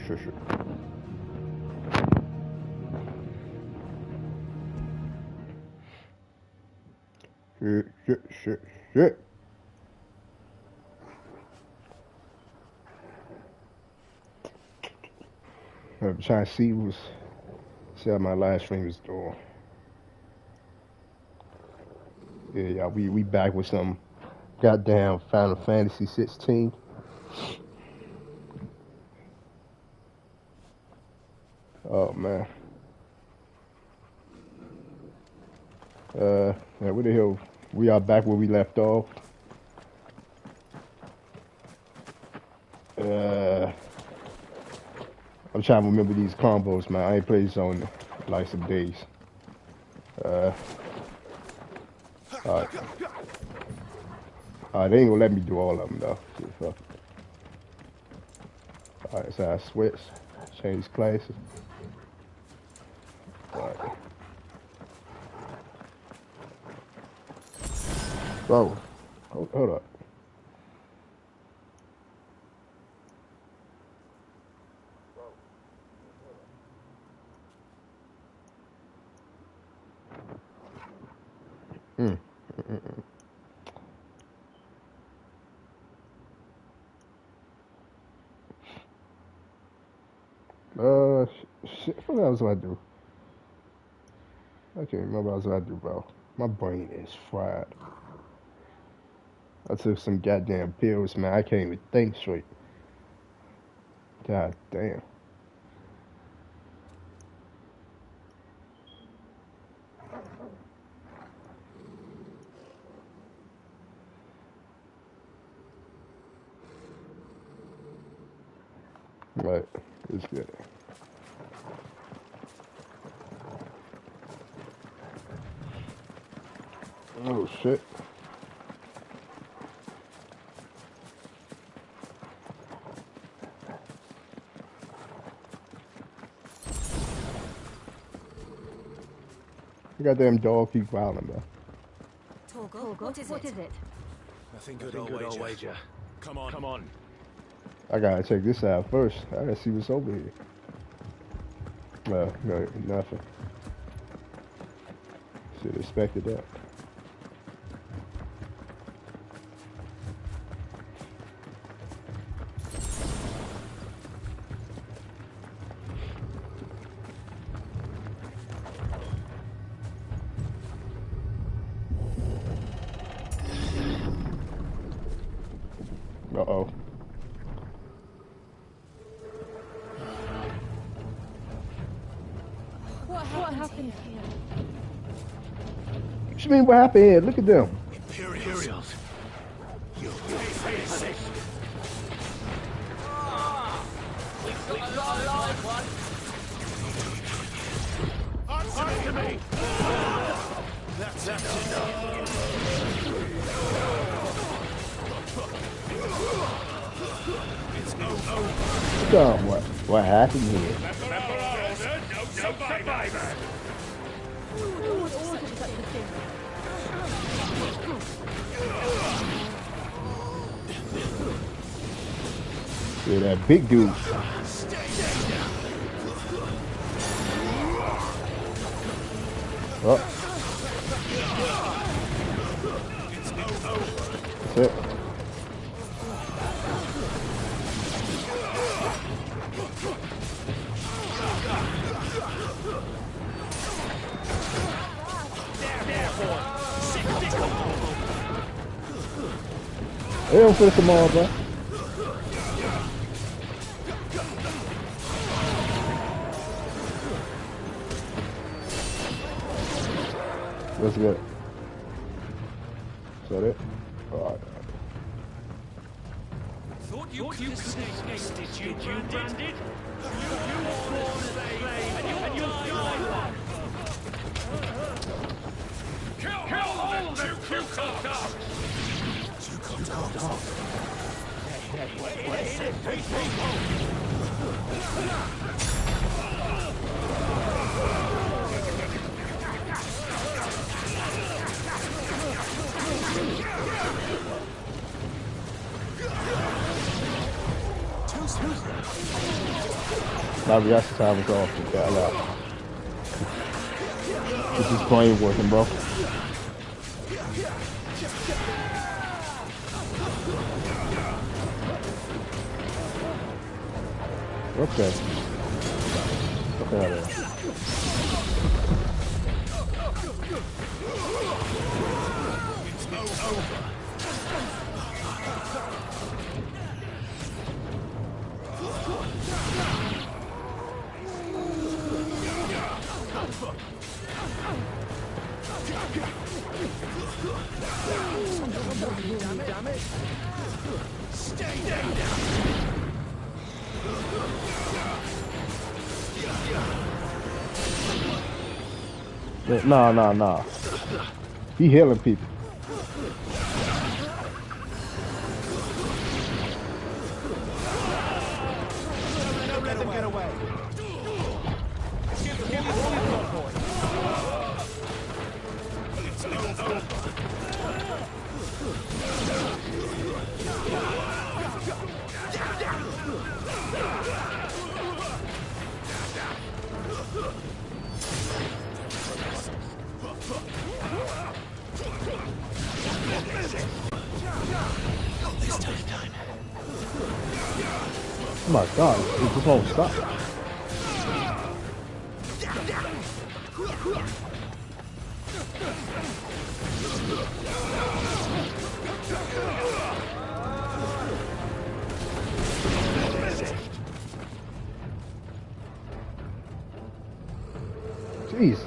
shit, shit. Shit. I'm trying to see how my live stream is doing. Yeah, we back with some goddamn Final Fantasy 16. Oh man. Yeah, where the hell? We are back where we left off. I'm trying to remember these combos, man. I ain't played this on like some days. Alright. Alright, they ain't gonna let me do all of them though. Shit, fuck it. Alright, so I switch, change classes. Alright. Bro, hold up. Mm. Shit, what else do I do? I can't remember what else I do, bro. My brain is fried. I took some goddamn pills, man. I can't even think straight. God damn. Right, it's good. Oh shit. The goddamn dog keep growling, bro. Torgal, what is it? Nothing good, old wager. Come on. I gotta check this out first. I gotta see what's over here. No, nothing. Should have expected that. Uh-oh. What happened here? What you mean what happened here? Look at them. Imperials. You Answer me! That's enough. It's over. Dumb, what happened here? No survivor. Who would order such a thing? Yeah, that big dude. Oh. That's it. They don't finish them all, bro. That's good. Is that it? Alright. Thought you could escape, did you, Bandit? You born slave, and you'll die. Kill all of them, Two-Coat Dogs! Two-Coat Dogs? Now we got some time to go off the hell out. It's just brain working, bro. Okay. Okay, out of there. Damn it! Stay down! Nah. He healing people. Don't let them get away. Give me all you've got, boy. Oh my god, it just won't stop. Jeez.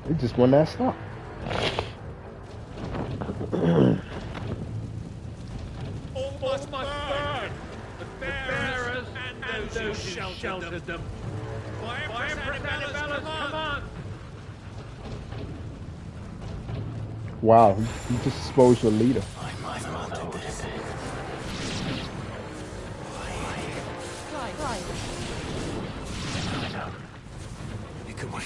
It just wouldn't that stop. Almost my burn. The bearers and those who sheltered them. By Empress Annabella's command. Wow, you just exposed your leader. My mother would have said. Right. No. You can wait.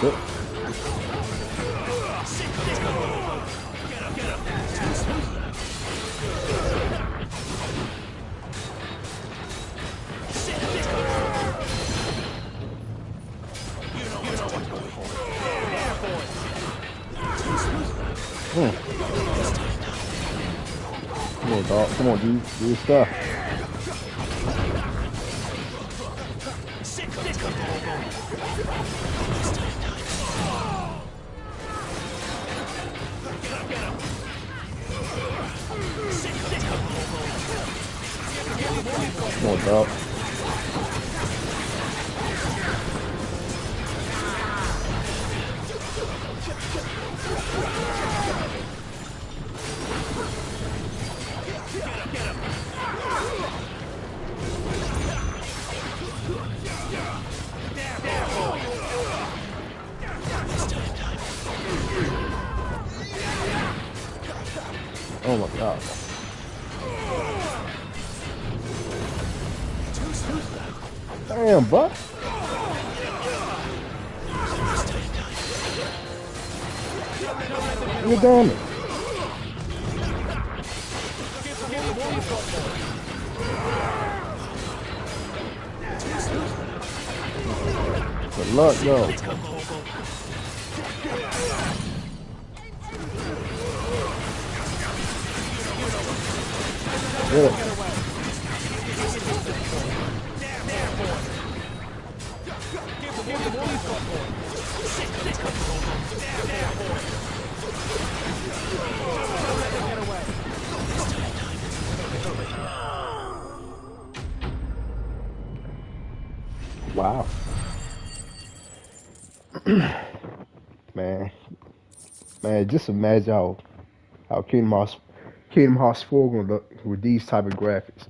Yep. Come on, dog. Come on, dude. Do your stuff. Come on, dog. Oh my god. Damn, bud. You're doing it. Good luck, yo. Get it. Wow. Man, just imagine how Kingdom Hearts 4 gonna look with these type of graphics.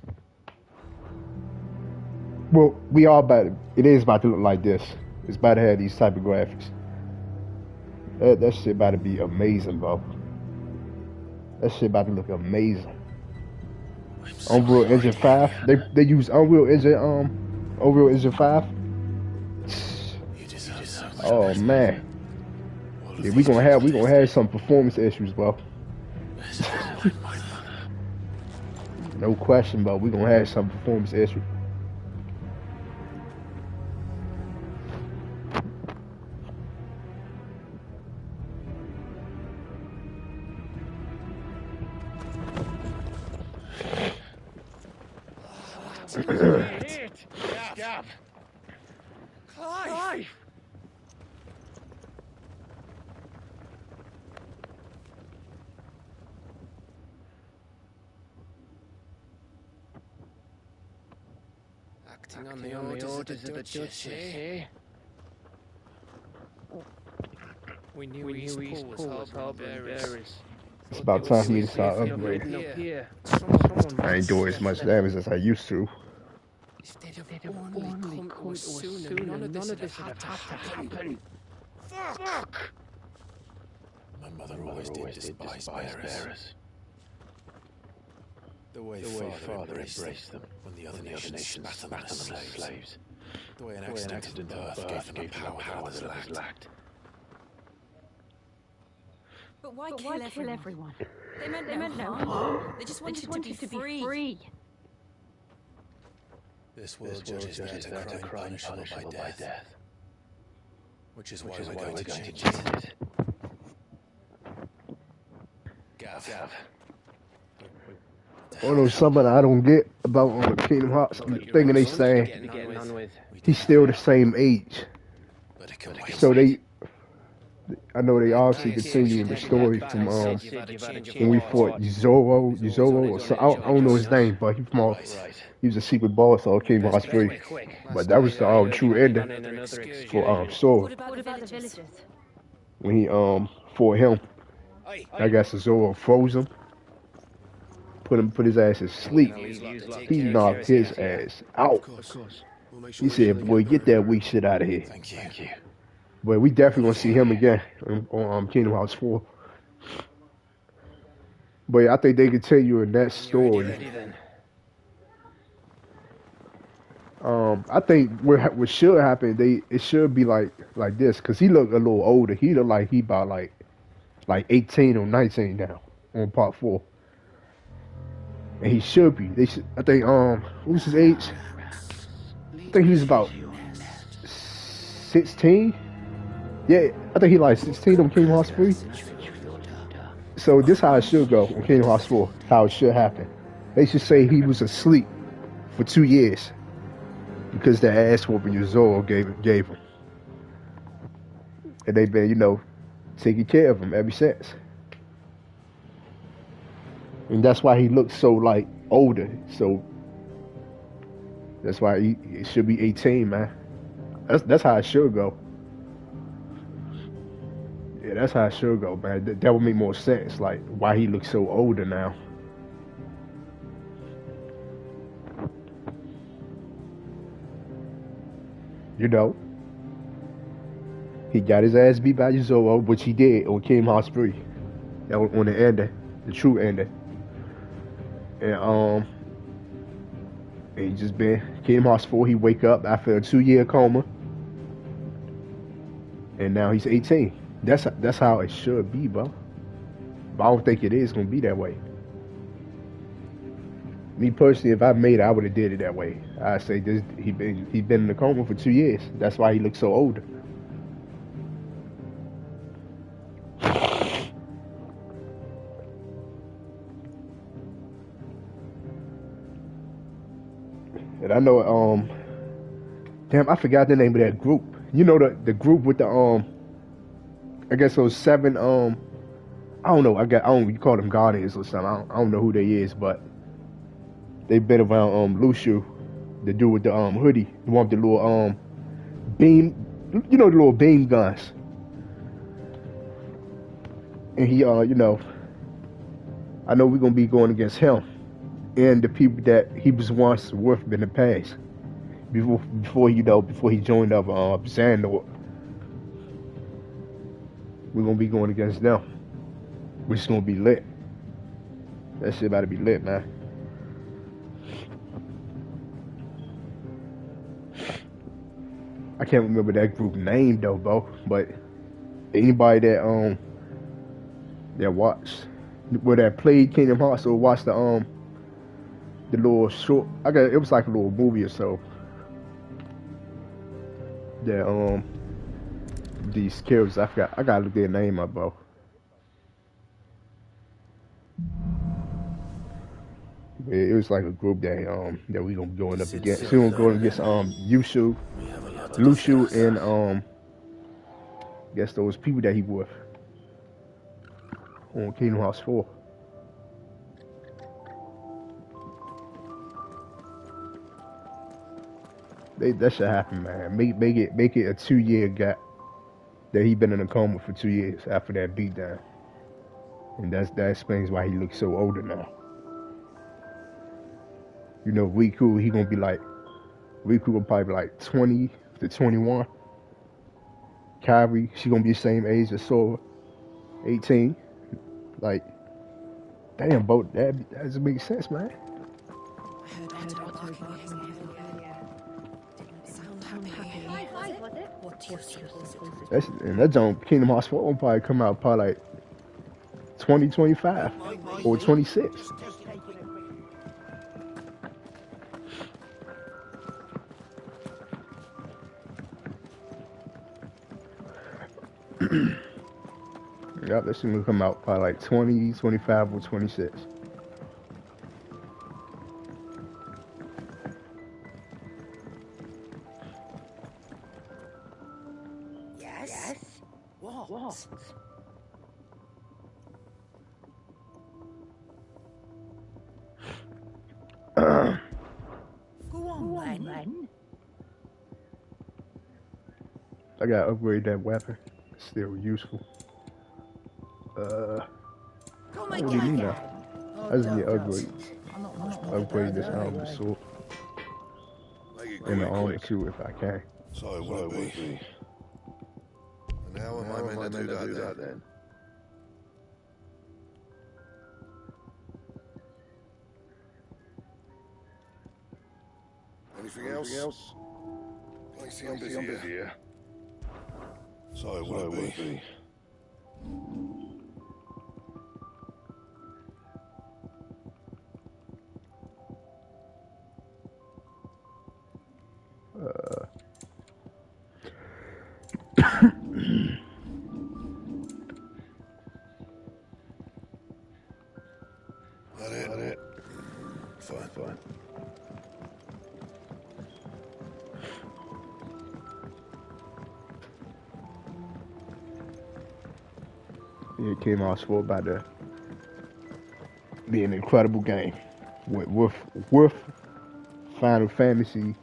Well, it is about to look like this. It's about to have these type of graphics. That shit about to be amazing, bro. That shit about to look amazing. Unreal Engine 5. They use Unreal Engine 5. Oh man. Yeah, we gonna have some performance issues, bro. No question, but we're gonna have some performance issue. Shit! Gav! Clive! Acting on the orders of the Duchess, eh? We knew East Pool was harboring bearers. It's about time for me to start upgrading. Up here. Someone I ain't doing as much damage as I used to. If they'd have only come to us sooner, none of this would have had to happen. Fuck! My mother always did despise bearers. The way father embraced them when the other nations spat them as slaves. The way an accident birth gave them a power that others lacked. But why kill everyone? They meant no harm. They just wanted to be free. This world judges there to crime punishable by death. Which is why we're going to change it. Gav. Oh no, something I don't get about Kingdom Hearts. I'm thinking they saying he's still the same age. But it can wait. So I know they obviously continuing the story from when we fought Zoro or so, I don't know his name, but he was a secret boss of Kingdom Hearts 3. But that was the true ending for Sora What about the villagers? when he fought him. I guess Zoro froze him, put his ass to sleep. He knocked his ass out. He said, "Boy, get that weak shit out of here." Thank you. But we definitely gonna see him again on Kingdom Hearts 4. But I think they continue in that story. I think what should happen, it should be like this, cause he look a little older. He look like he about like 18 or 19 now on part 4, and he should be. I think what was his age? I think he was about 16. Yeah, I think he like 16 on Kingdom Hearts 3. So this how it should go on Kingdom Hearts 4. How it should happen. They should say he was asleep for 2 years because the ass whooping Zoro gave him, and they've been taking care of him ever since. And that's why he looks so like older. So that's why he should be 18, man. That's how it should go. Yeah, that's how it should go, man. That would make more sense, like why he looks so older now. He got his ass beat by Zoro, which he did on Kingdom Hearts 3. That was on the ending, the true ending. And he just been Kingdom Hearts 4. He wake up after a 2-year coma, and now he's 18. That's how it should be, bro. But I don't think it is gonna be that way. Me personally, if I made it, I would have did it that way. I say this: he been in the coma for 2 years. That's why he looks so older. And I know, damn, I forgot the name of that group. You know the group with the I guess those 7 I don't know. You call them guardians or something. I don't know who they is, but they've been around Lucio, the dude with the hoodie, the one with the little beam, the little beam guns. And he I know we're gonna be going against him and the people that he was once with in the past, before he joined up Xandor. We're gonna be going against them, which is gonna be lit. That shit about to be lit, man. I can't remember that group name though, bro. But anybody that watched where that played Kingdom Hearts or watched the little short. It was like a little movie or so. That these characters, I gotta look their name up, bro. It was like a group that we gonna be going up against. We gonna go against Yushu, Lushu, and guess those people that he with on Kingdom Hearts 4. That should happen, man. Make it a 2-year gap that he been in a coma for 2 years after that beatdown, and that explains why he looks so older now. You know, Riku, Riku will probably be like 20 to 21. Kairi, she gonna be the same age as Sora, 18. Like, damn, bro, that doesn't make sense, man. And that don't Kingdom Hearts 4 will probably come out probably like 2025 or 26. Yep, this thing will come out probably like 20, 25, or 26. Yes? What? Go on, then. I gotta upgrade that weapon. It's still useful. What do you mean now? I just need upgrades. Upgrade this sword. And the armor too, if I can. So it will be. And how am I meant to do that then? Anything else? Placey, I'm busy here. So it will be. That it. Fine. Yeah, Kingdom Hearts 4 about to be an incredible game with Final Fantasy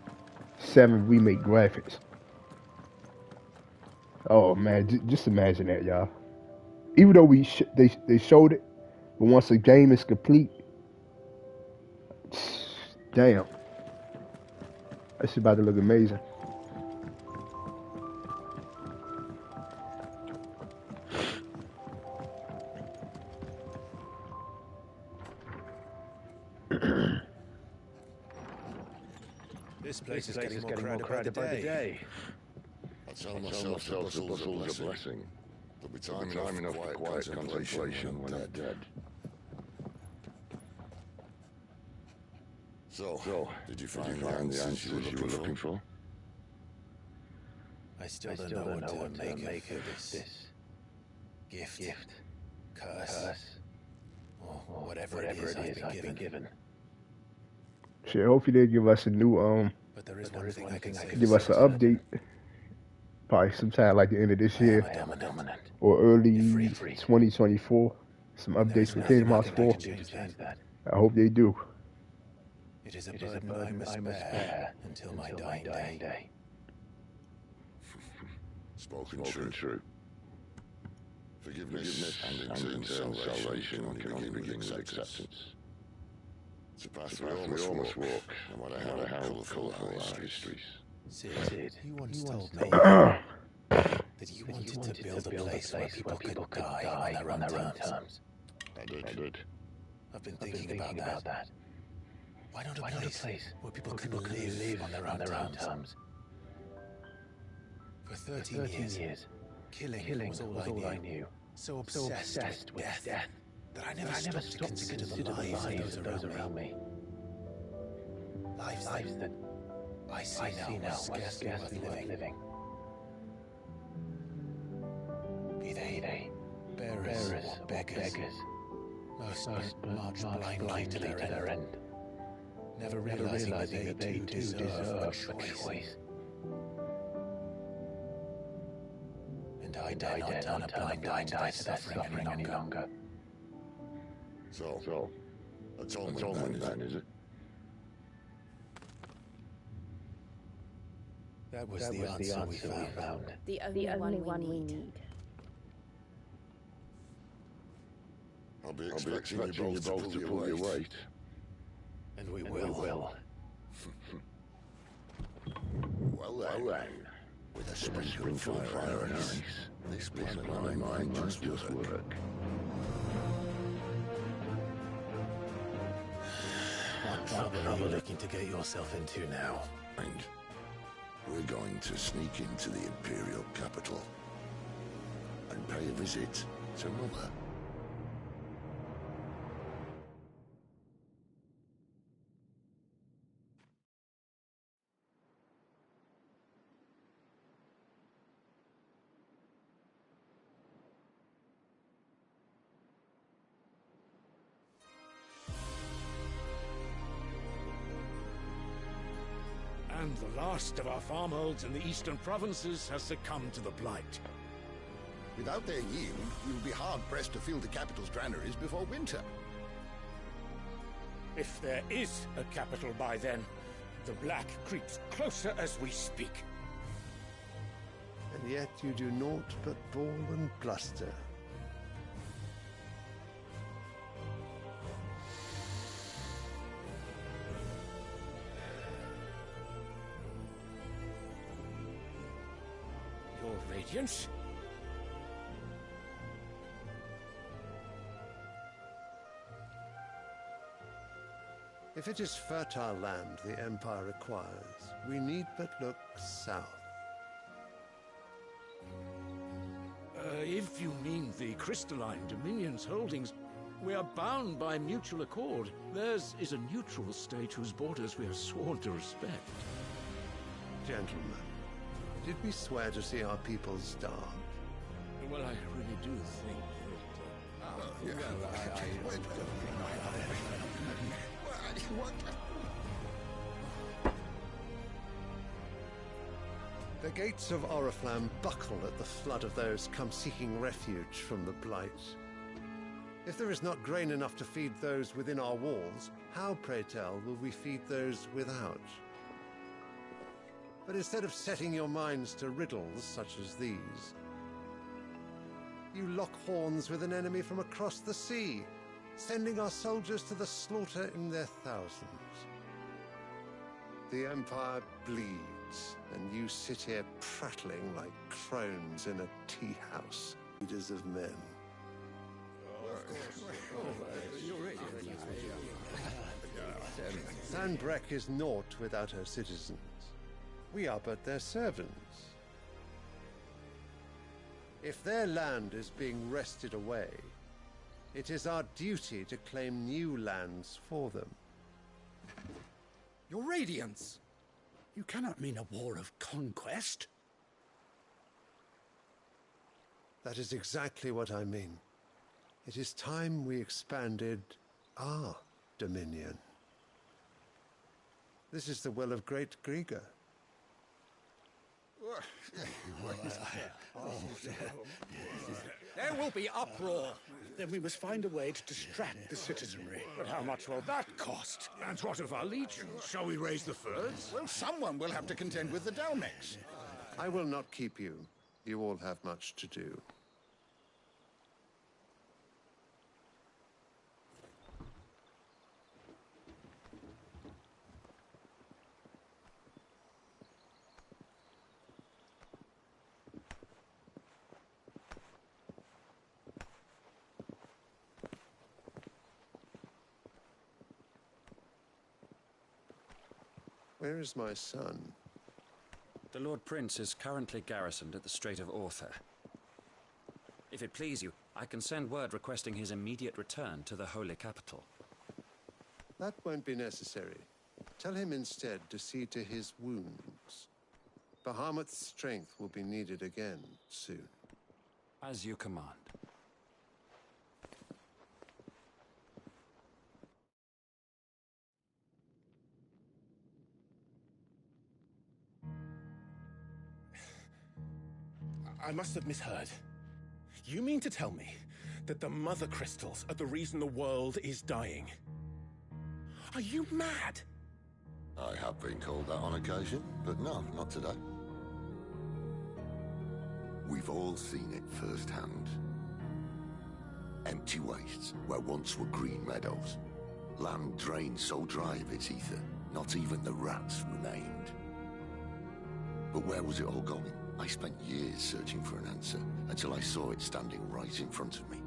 7 remake graphics. Oh man, just imagine that, y'all. Even though they showed it, but once the game is complete, damn, that's about to look amazing. This place is getting more crowded by the day. I tell myself the puzzle's a blessing. There'll be time enough for quiet contemplation when I'm dead. So, did you find the answers you were looking for? I still don't know what to make of this gift, curse, or whatever it is I've been given. Shit, hopefully they give us a new But there is one thing I can say. give us an update. Probably sometime like the end of this year or early 2024. Some updates for Kingdom Hearts 4. I hope they do. It is a burden I must bear until my dying day. Spoken true. Forgiveness and eternal salvation can only begin with acceptance. It's a path we all must walk, no matter how colourful our histories. Sid, you once told me that you wanted to build a place where people could die on their own terms. I did. I've been thinking about that. Why not a place where people can live on their own terms? For 13 years, killing was all I knew. So obsessed with death. that I never stopped to consider the lives of those around me. Lives that I see now scarcely worth living. Be they bearers or beggars, most march blindly to their end, never realizing that they too deserve a choice. And I dare not turn a blind eye to their suffering any longer. So, that's all then, is it? That was the answer we found. The only one we need. I'll be expecting you both to pull your weight. And we will. Well then, with a sprinkle of fire and ice, this plan of mine must just work. What trouble are you looking to get yourself into now? And we're going to sneak into the Imperial capital and pay a visit to Mother. And the last of our farmholds in the eastern provinces has succumbed to the blight. Without their yield, we'll be hard-pressed to fill the capital's granaries before winter. If there is a capital by then, the Black creeps closer as we speak. And yet you do naught but bawl and bluster. Your Radiance? If it is fertile land the Empire requires, we need but look south. If you mean the Crystalline Dominion's holdings, we are bound by mutual accord. Theirs is a neutral state whose borders we are sworn to respect. Gentlemen, did we swear to see our people starve? Well, I really do think The gates of Oriflamme buckle at the flood of those come seeking refuge from the Blight. If there is not grain enough to feed those within our walls, how, pray tell, will we feed those without? But instead of setting your minds to riddles such as these, you lock horns with an enemy from across the sea, sending our soldiers to the slaughter in their thousands. The Empire bleeds, and you sit here prattling like crones in a tea house. Leaders of men. Sanbreque is naught without her citizens. We are but their servants. If their land is being wrested away, it is our duty to claim new lands for them. Your Radiance! You cannot mean a war of conquest. That is exactly what I mean. It is time we expanded our dominion. This is the will of great Griga. There will be uproar. Then we must find a way to distract the citizenry. But how much will that cost? And what of our legions? Shall we raise the furs? Well, someone will have to contend with the Dalmex. I will not keep you. You all have much to do. Where is my son? The Lord Prince is currently garrisoned at the Strait of Author. If it please you, I can send word requesting his immediate return to the Holy Capital. That won't be necessary. Tell him instead to see to his wounds. Bahamut's strength will be needed again soon. As you command. I must have misheard. You mean to tell me that the Mother Crystals are the reason the world is dying? Are you mad? I have been called that on occasion, but no, not today. We've all seen it firsthand. Empty wastes where once were green meadows. Land drained so dry of its ether, not even the rats remained. But where was it all going? I spent years searching for an answer, until I saw it standing right in front of me.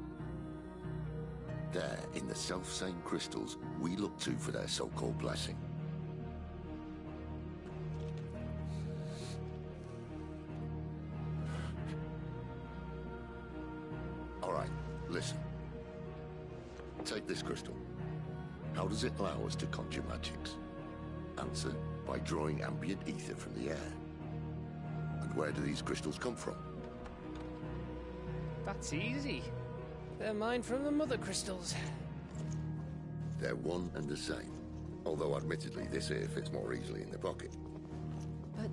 There, in the self-same crystals we look to for their so-called blessing. All right, listen. Take this crystal. How does it allow us to conjure magics? Answer, by drawing ambient ether from the air. And where do these crystals come from? That's easy. They're mine from the Mother Crystals. They're one and the same. Although admittedly this here fits more easily in the pocket. But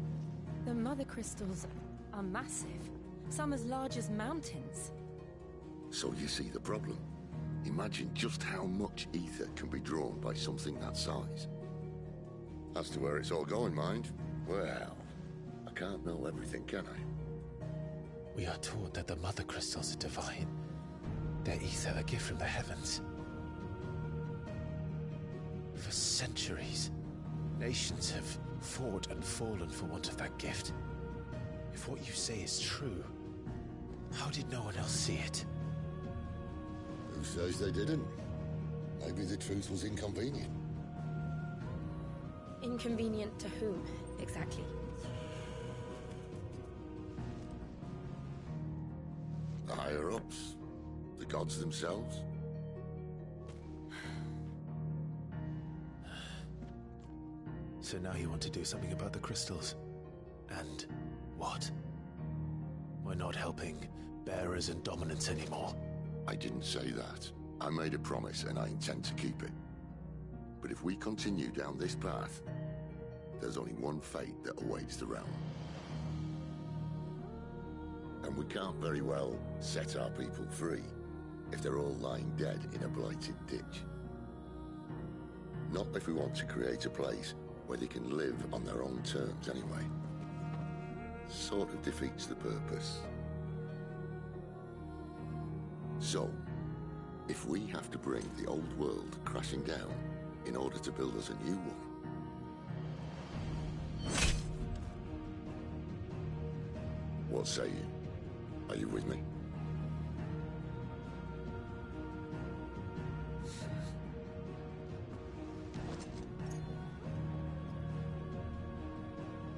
the Mother Crystals are massive. Some as large as mountains. So you see the problem. Imagine just how much ether can be drawn by something that size. As to where it's all going, mind, well, I can't know everything, can I? We are taught that the Mother Crystals are divine. Their ether a gift from the heavens. For centuries, nations have fought and fallen for want of that gift. If what you say is true, how did no one else see it? Who says they didn't? Maybe the truth was inconvenient. Inconvenient to whom, exactly? The higher-ups? The gods themselves? So now you want to do something about the crystals? And what? We're not helping bearers and dominants anymore. I didn't say that. I made a promise and I intend to keep it. But if we continue down this path, there's only one fate that awaits the realm. And we can't very well set our people free if they're all lying dead in a blighted ditch. Not if we want to create a place where they can live on their own terms anyway. Sort of defeats the purpose. So, if we have to bring the old world crashing down in order to build us a new one, what say you? Are you with me?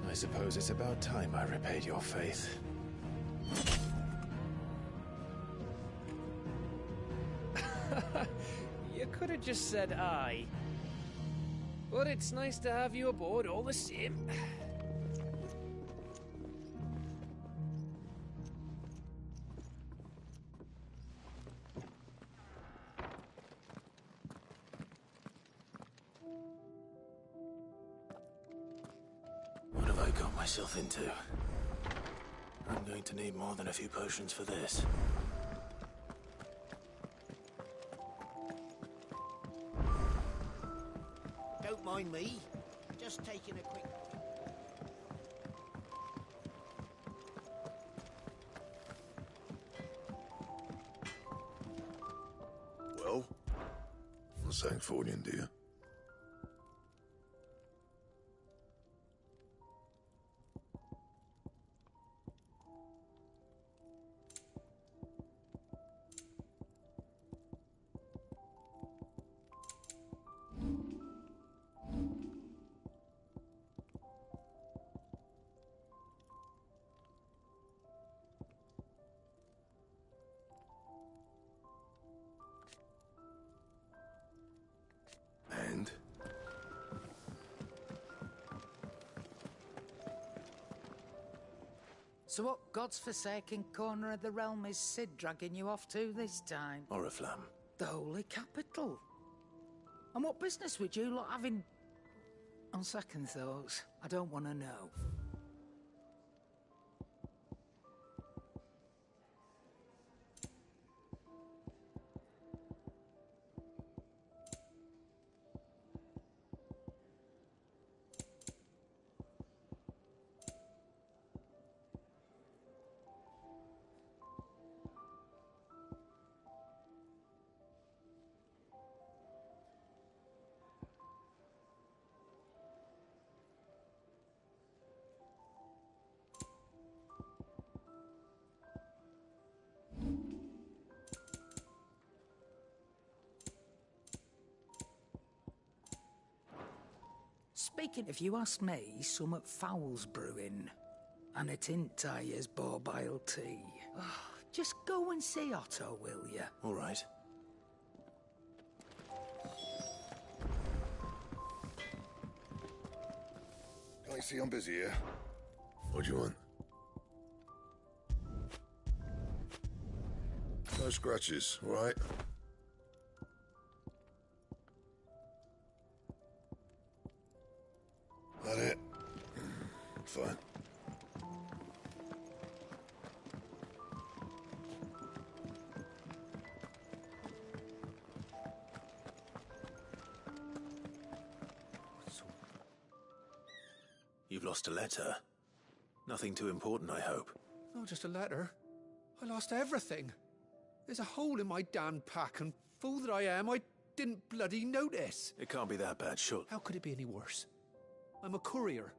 I suppose it's about time I repaid your faith. You could have just said aye. But it's nice to have you aboard all the same. What have I got myself into? I'm going to need more than a few potions for this. Don't mind me. Just taking a quick... Well, the Sanfordine, dear. So what God's forsaken corner of the realm is Cid dragging you off to this time? Oriflamme. The Holy Capital. And what business would you lot have in... On second thoughts, I don't want to know. Speaking, if you ask me, summat foul's brewing. And it ain't Tyre's borbile tea. Just go and see Otto, will you? All right. Can't you see I'm busy here? What do you want? No scratches, all right? That it? Fine. You've lost a letter. Nothing too important, I hope. Not just a letter. I lost everything. There's a hole in my damn pack, and fool that I am, I didn't bloody notice. It can't be that bad, sure. How could it be any worse? I'm a courier.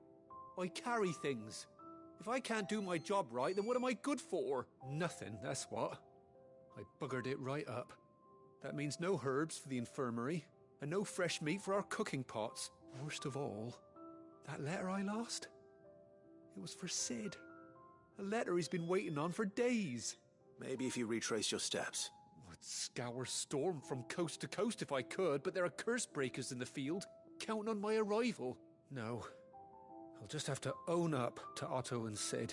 I carry things. If I can't do my job right, then what am I good for? Nothing, that's what. I buggered it right up. That means no herbs for the infirmary, and no fresh meat for our cooking pots. Worst of all, that letter I lost? It was for Cid. A letter he's been waiting on for days. Maybe if you retrace your steps. I'd scour Storm from coast to coast if I could, but there are curse breakers in the field, counting on my arrival. No. I'll just have to own up to Otto and Cid.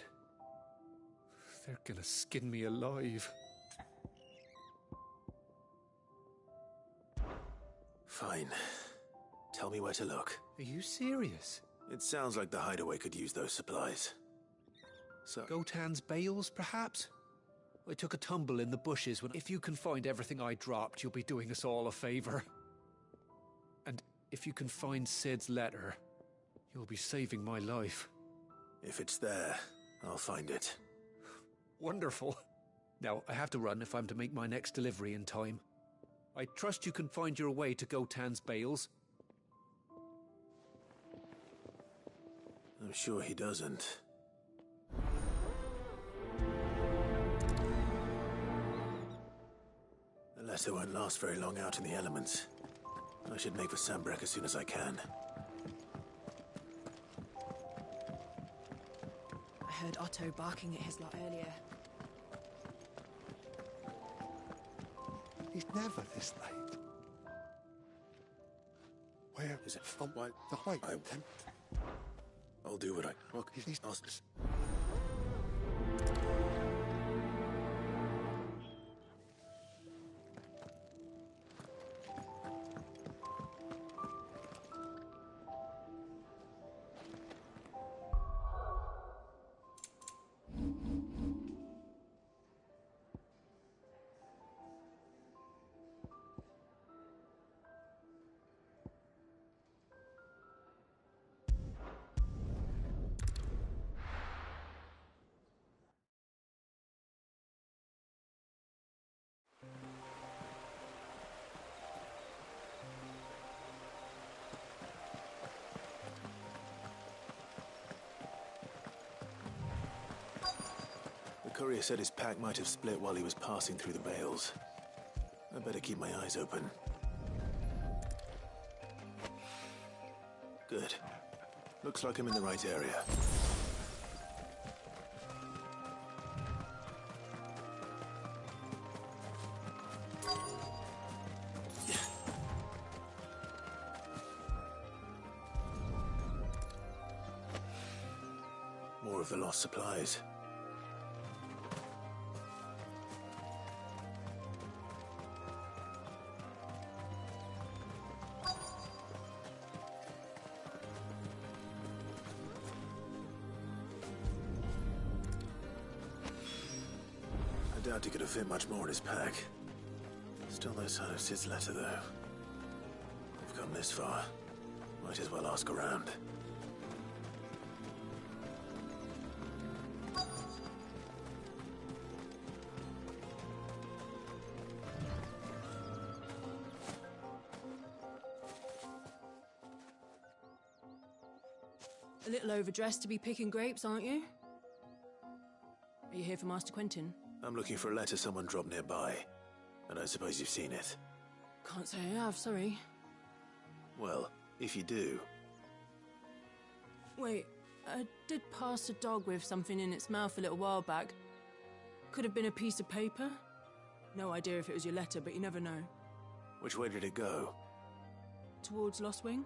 They're gonna skin me alive. Fine. Tell me where to look. Are you serious? It sounds like the hideaway could use those supplies. So... Gotan's bales, perhaps? I took a tumble in the bushes when... If you can find everything I dropped, you'll be doing us all a favor. And if you can find Cid's letter, you'll be saving my life. If it's there, I'll find it. Wonderful. Now, I have to run if I'm to make my next delivery in time. I trust you can find your way to Gotan's bales. I'm sure he doesn't. The letter won't last very long out in the elements. I should make for Sanbreque as soon as I can. I heard Otto barking at his lot earlier. He's never this late. Where is it? Oh, why? The white. I'll do what I... Look, he's... The courier said his pack might have split while he was passing through the bales. I better keep my eyes open. Good. Looks like I'm in the right area. More of the lost supplies. doubt he could have fit much more in his pack. Still no sign of Sid's letter, though. We've come this far. Might as well ask around. A little overdressed to be picking grapes, aren't you? Are you here for Master Quentin? I'm looking for a letter someone dropped nearby. I don't suppose you've seen it. Can't say I have, sorry. Well, if you do... Wait, I did pass a dog with something in its mouth a little while back. Could have been a piece of paper. No idea if it was your letter, but you never know. Which way did it go? Towards Lostwing.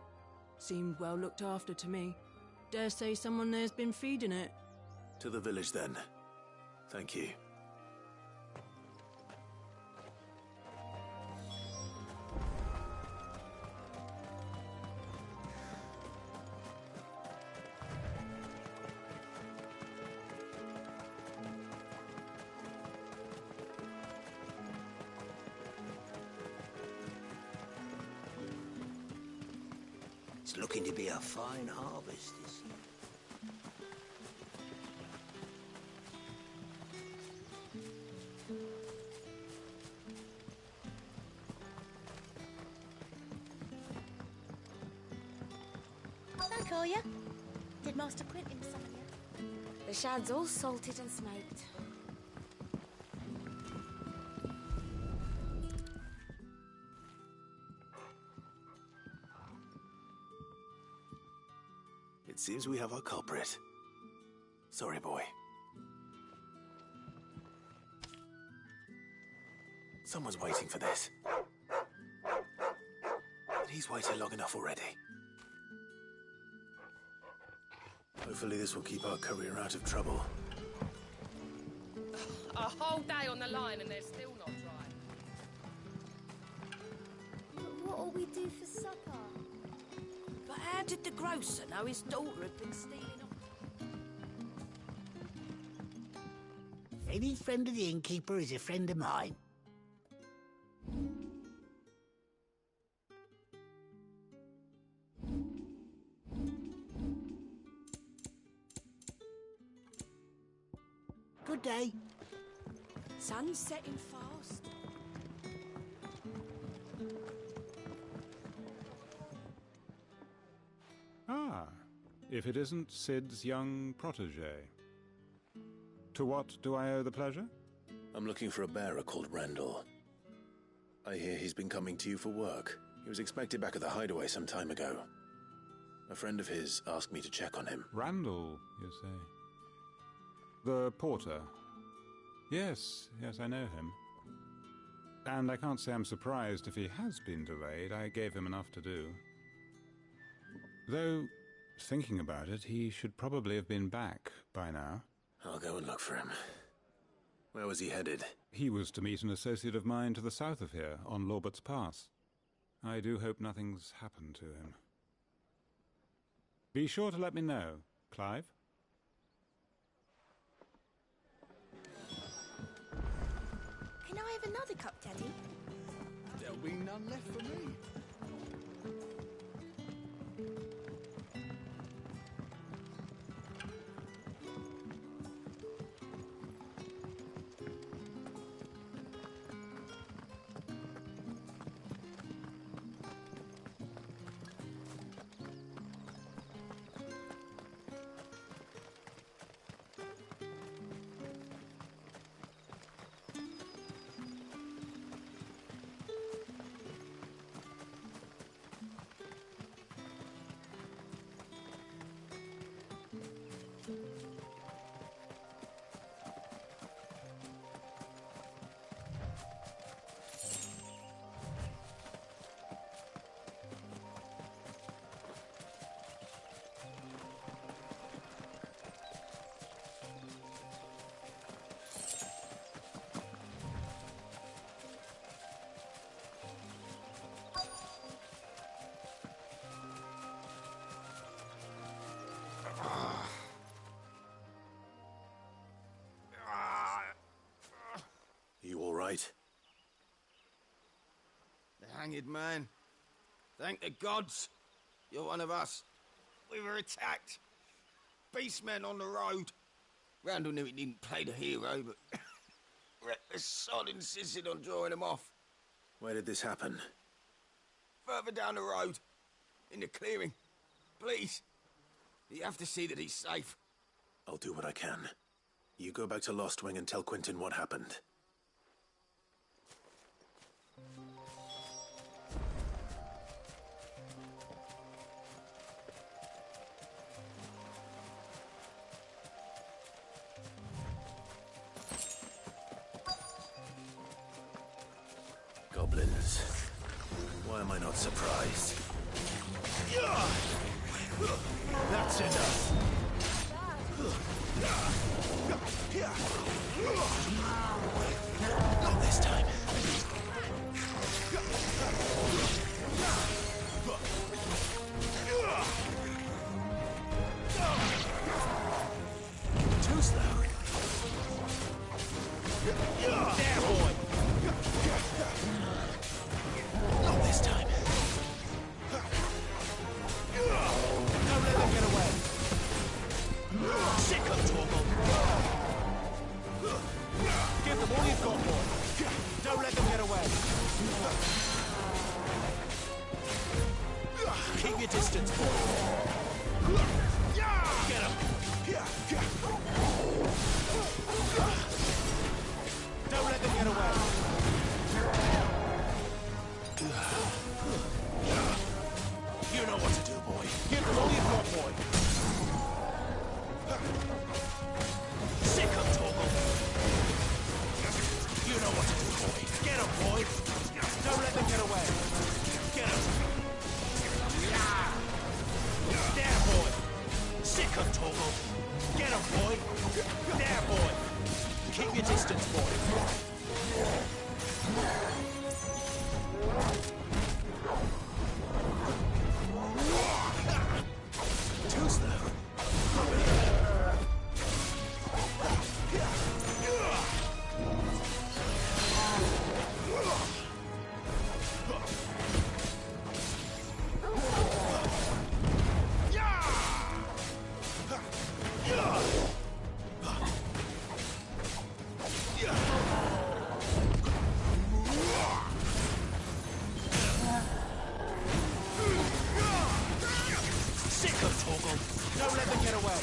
Seemed well looked after to me. Dare say someone there's been feeding it. To the village, then. Thank you. It's looking to be a fine harvest this year. Hello, Kolya. Did Master Quentin summon you? The shad's all salted and smoked. It seems we have our culprit. Sorry, boy. Someone's waiting for this. And he's waited long enough already. Hopefully this will keep our courier out of trouble. A whole day on the line and they're still not dry. What'll we do for supper? But how did the grocer know his daughter had been stealing off? Any friend of the innkeeper is a friend of mine. Good day. Sun's setting fast. Ah, if it isn't Sid's young protege. To what do I owe the pleasure? I'm looking for a bearer called Randall. I hear he's been coming to you for work. He was expected back at the hideaway some time ago. A friend of his asked me to check on him. Randall, you say? The porter. Yes, I know him. And I can't say I'm surprised if he has been delayed. I gave him enough to do. Though, thinking about it, he should probably have been back by now. I'll go and look for him. Where was he headed? He was to meet an associate of mine to the south of here, on Lorbert's Pass. I do hope nothing's happened to him. Be sure to let me know, Clive. Can I have another cup, Daddy? There'll be none left for me. right? The hanged man. Thank the gods. You're one of us. We were attacked. Beastmen on the road. Randall knew he didn't play the hero, but the sod insisted on drawing him off. Where did this happen? Further down the road. In the clearing. Please. You have to see that he's safe. I'll do what I can. You go back to Lost Wing and tell Quentin what happened. Goblins. Why am I not surprised? That's enough. Not this time. Too slow. There, boy. Not this time. Don't let them get away. Sick of Torgal. Give them all you've got, boy. Don't let them get away. Keep your distance, boy. Get him. Don't let them get away. You know what to do, boy. Give them all you've got, boy. Sick of Torgal. You know what to do, boy. Get him, boy. Don't let them get away. Get him. There, boy. Sick of Torgal. Get him, boy. There, boy. Keep your distance, boy. Too slow. Don't let them get away.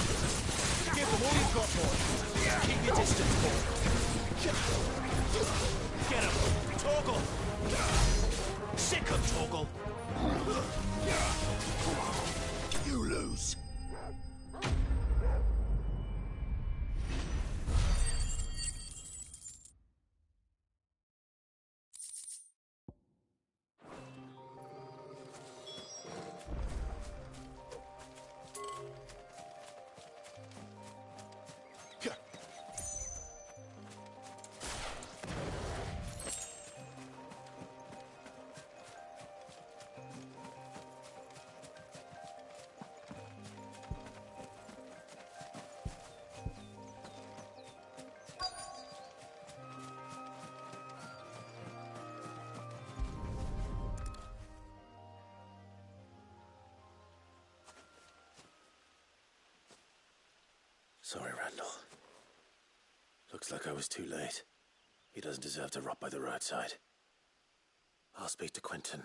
Give them all you've got, boy. Keep your distance, boy. Get him. Torgal. Sick of Torgal. You lose. Sorry, Randall. Looks like I was too late. He doesn't deserve to rot by the roadside. I'll speak to Quentin.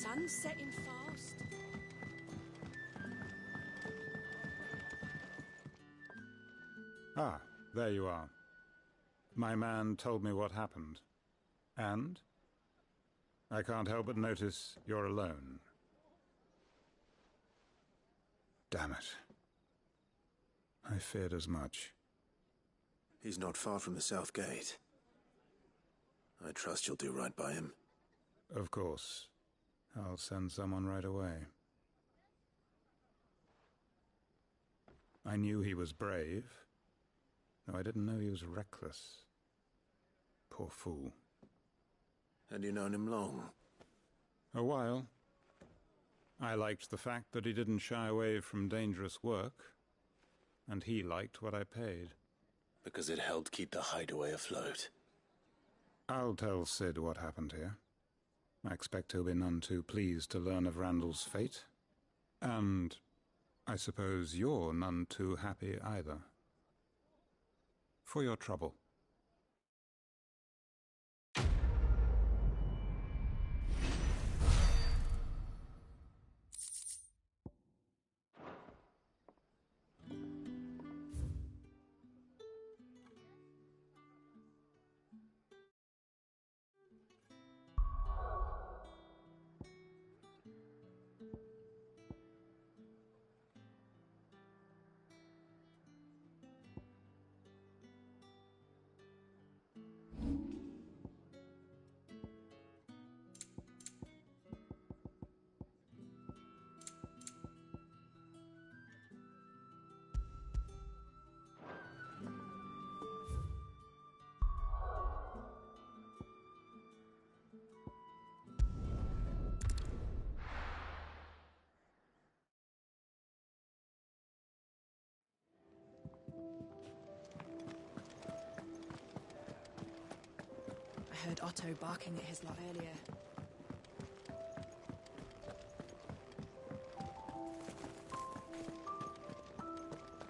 sun's setting fast. Ah, there you are. My man told me what happened. And? I can't help but notice you're alone. Damn it. I feared as much. He's not far from the South Gate. I trust you'll do right by him. Of course. I'll send someone right away. I knew he was brave, though I didn't know he was reckless. Poor fool. Had you known him long? A while. I liked the fact that he didn't shy away from dangerous work, and he liked what I paid. Because it helped keep the hideaway afloat. I'll tell Sid what happened here. I expect he'll be none too pleased to learn of Randall's fate. And I suppose you're none too happy either. For your trouble. I heard Otto barking at his lot earlier.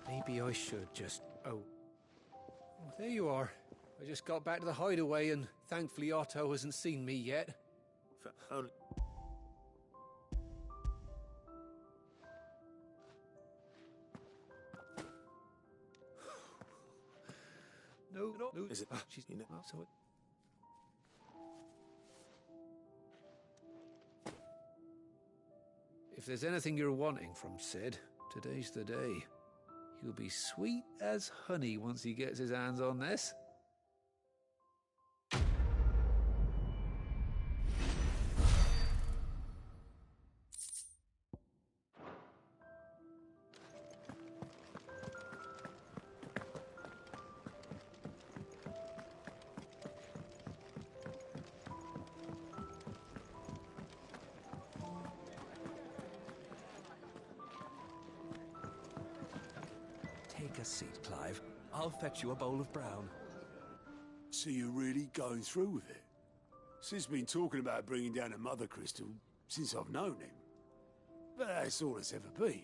Maybe I should just... Oh, there you are. I just got back to the hideaway and thankfully Otto hasn't seen me yet. No. Is it? She's... You know, so it... If there's anything you're wanting from Sid, today's the day. He'll be sweet as honey once he gets his hands on this. Take a seat, Clive. I'll fetch you a bowl of brown. So you're really going through with it? Sid's been talking about bringing down a Mother Crystal since I've known him. But that's all it's ever been.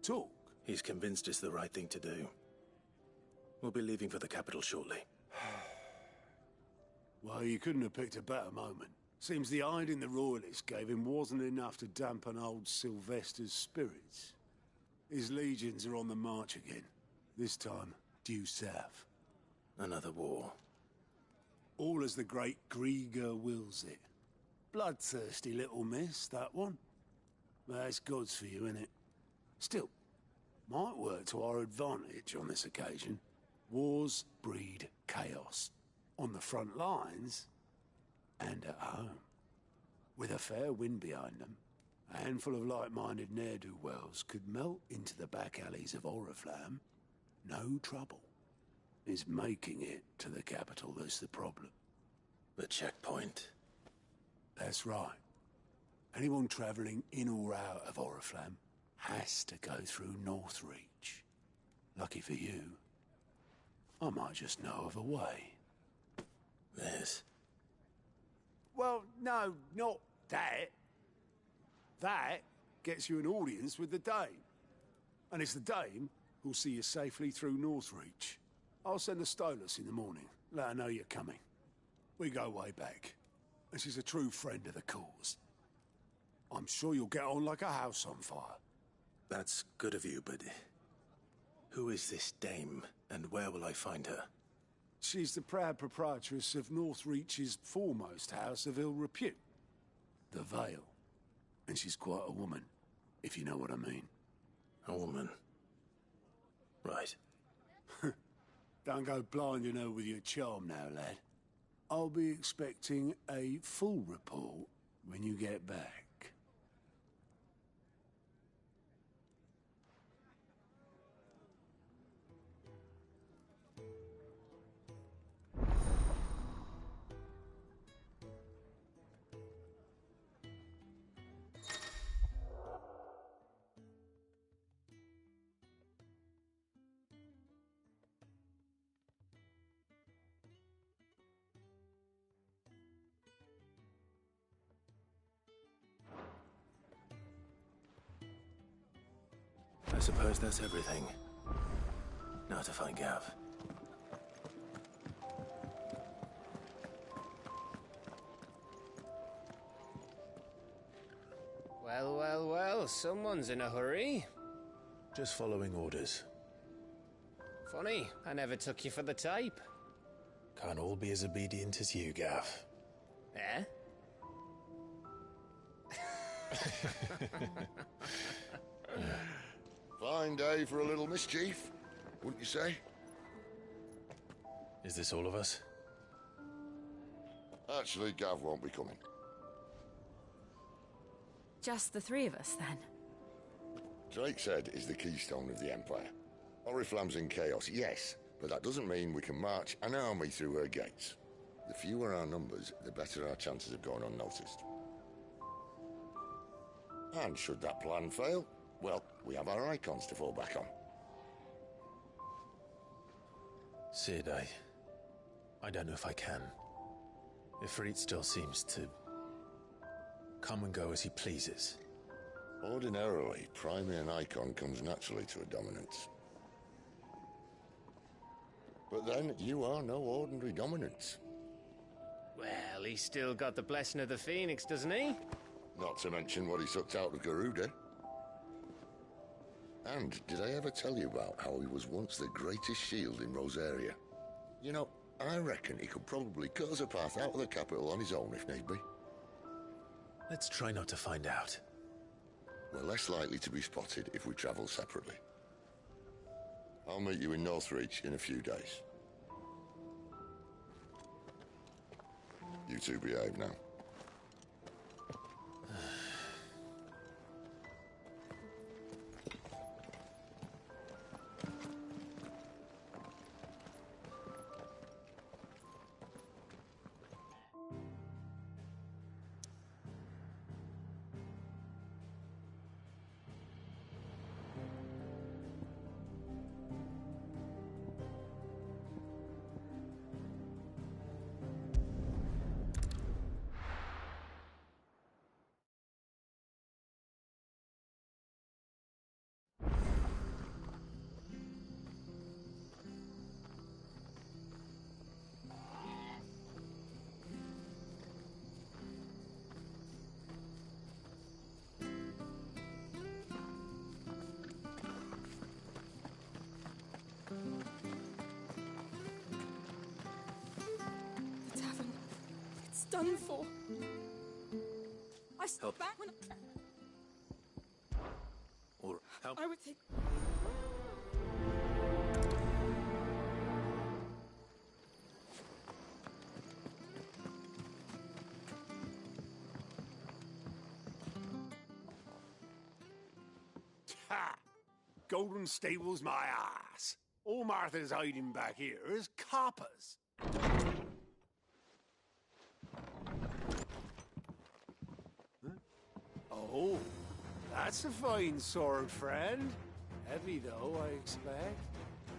Talk. He's convinced it's the right thing to do. We'll be leaving for the capital shortly. Well, you couldn't have picked a better moment. Seems the hiding the Royalists gave him wasn't enough to dampen old Sylvester's spirits. His legions are on the march again. This time, due south. Another war. All as the great Grieger wills it. Bloodthirsty little miss, that one. That's God's for you, innit? Still, might work to our advantage on this occasion. Wars breed chaos. On the front lines, and at home. With a fair wind behind them, a handful of like-minded ne'er-do-wells could melt into the back alleys of Oriflamme. No trouble. It's making it to the capital that's the problem. The checkpoint. That's right. Anyone travelling in or out of Oriflamme has to go through Northreach. Lucky for you, I might just know of a way. This? Well, no, not that. That gets you an audience with the Dame. And it's the Dame who'll see you safely through Northreach. I'll send the Stolas in the morning. Let her know you're coming. We go way back. And she's a true friend of the cause. I'm sure you'll get on like a house on fire. That's good of you, but who is this dame, and where will I find her? She's the proud proprietress of Northreach's foremost house of ill repute, the Vale. And she's quite a woman, if you know what I mean. A woman? Right. Don't go blinding her with your charm now, lad. I'll be expecting a full report when you get back. I suppose that's everything. Now to find Gav. Well, well, well, someone's in a hurry. Just following orders. Funny, I never took you for the type. Can't all be as obedient as you, Gav. Eh? Fine day for a little mischief, wouldn't you say? Is this all of us? Actually, Gav won't be coming. Just the three of us, then? Drake's Head is the keystone of the Empire. Oriflamme's in chaos, yes, but that doesn't mean we can march an army through her gates. The fewer our numbers, the better our chances of going unnoticed. And should that plan fail, well, we have our icons to fall back on. Cid, I don't know if I can. Ifrit still seems to come and go as he pleases. Ordinarily, priming an icon comes naturally to a dominance. But then, you are no ordinary dominance. Well, he's still got the blessing of the Phoenix, doesn't he? Not to mention what he sucked out of Garuda. And did I ever tell you about how he was once the greatest shield in Rosaria? You know, I reckon he could probably cut us a path out of the capital on his own if need be. Let's try not to find out. We're less likely to be spotted if we travel separately. I'll meet you in Northreach in a few days. You two behave now. Done for. I Help. back when Or help. I would think. Ha! Golden Stable's my ass. All Martha's hiding back here is coppers. Oh, that's a fine sword, friend. Heavy, though, I expect.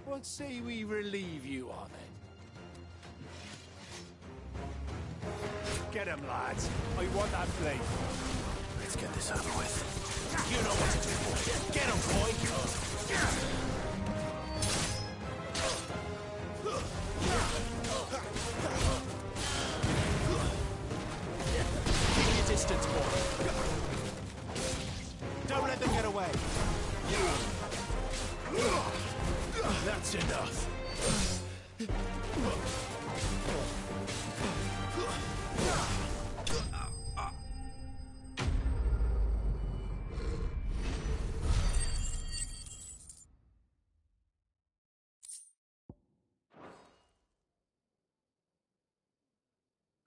What say we relieve you of it? Get him, lads. I want that blade. Let's get this over with. You know what to do, boy. Get him, boy. Keep your distance, boy.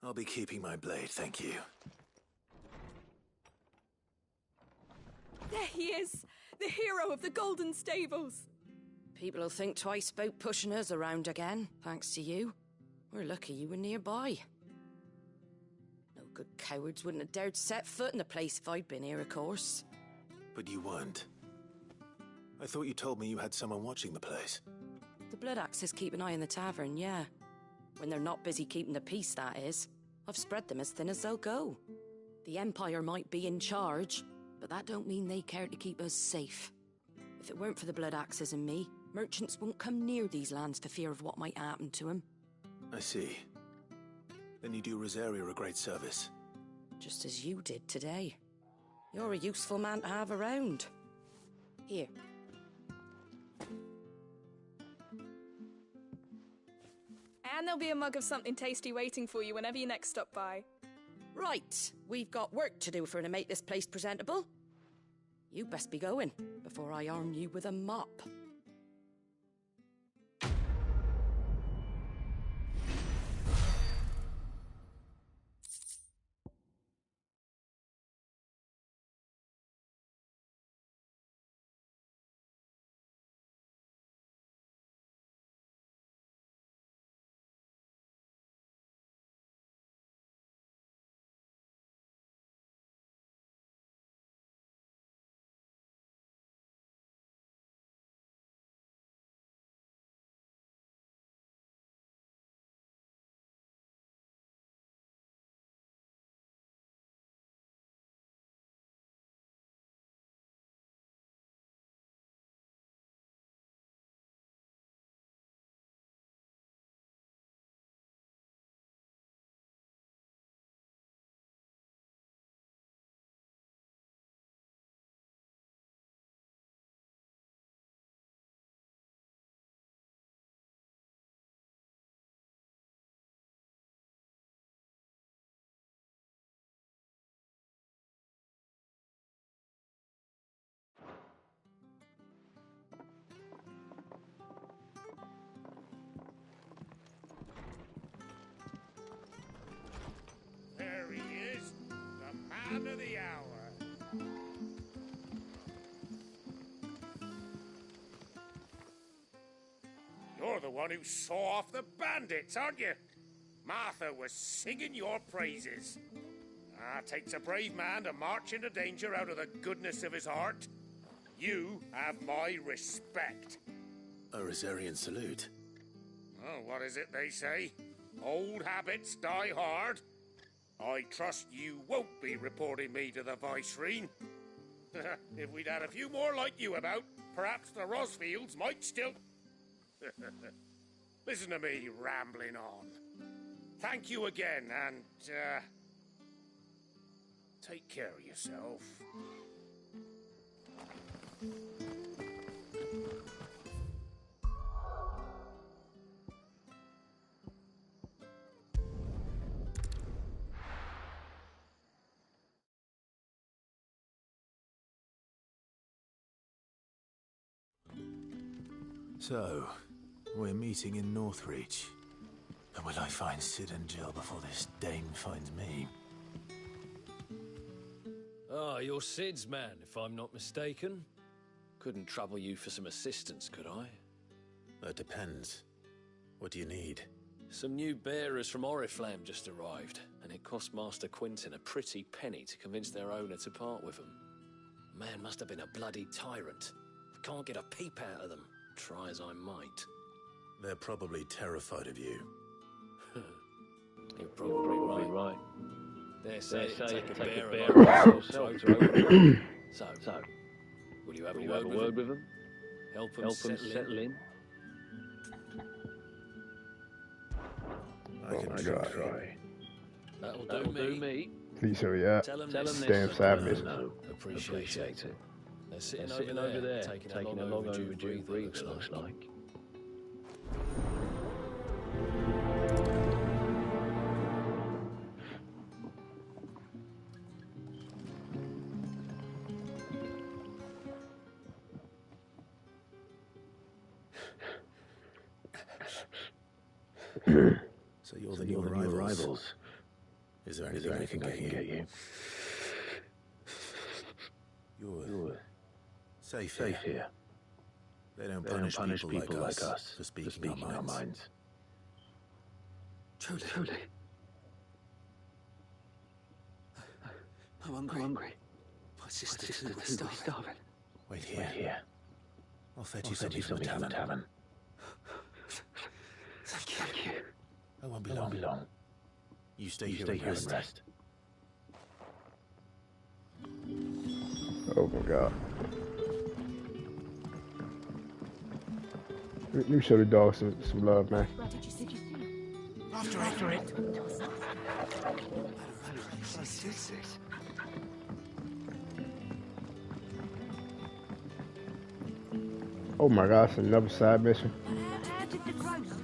I'll be keeping my blade, thank you. There he is! The hero of the Golden Stables! People will think twice about pushing us around again, thanks to you. We're lucky you were nearby. No good cowards wouldn't have dared set foot in the place if I'd been here, of course. But you weren't. I thought you told me you had someone watching the place. The Blood Axes keep an eye on the tavern, yeah. When they're not busy keeping the peace, that is. I've spread them as thin as they'll go. The Empire might be in charge, but that don't mean they care to keep us safe. If it weren't for the Blood Axes and me, merchants won't come near these lands for fear of what might happen to them. I see. Then you do Rosaria a great service. Just as you did today. You're a useful man to have around. Here. And there'll be a mug of something tasty waiting for you whenever you next stop by. Right, we've got work to do for to make this place presentable. You best be going, before I arm you with a mop. There he is, the man of the hour. You're the one who saw off the bandits, aren't you? Martha was singing your praises. Takes a brave man to march into danger out of the goodness of his heart. You have my respect. A Rosarian salute. Oh, what is it they say? Old habits die hard. I trust you won't be reporting me to the Viceroy. If we'd had a few more like you about, perhaps the Rosfields might still... Listen to me rambling on. Thank you again, and, take care of yourself. So, we're meeting in Northreach. And will I find Sid and Jill before this Dane finds me? Ah, you're Sid's man, if I'm not mistaken. Couldn't trouble you for some assistance, could I? That depends. What do you need? Some new bearers from Oriflamme just arrived, and it cost Master Quentin a pretty penny to convince their owner to part with them. The man must have been a bloody tyrant. I can't get a peep out of them, try as I might. They're probably terrified of you. You're probably right. They say take a bearer So, will you have a word with them? Help them settle in? I can try. That'll do me. Please hurry up. Damn savages. Appreciate it. They're sitting over there, taking a long overdue breather, looks like. So you're the new arrivals. Is there anything I can get you? You're safe here. They don't punish people like us for speaking our minds. Truly. I'm hungry. My sister's starving. Wait here. I'll fetch you something from the tavern. Thank you. I won't be long. You stay here and rest. Oh my god. Let me show the dog some love, man. Did you see? After it. Oh my gosh, another side mission. How did the crows know?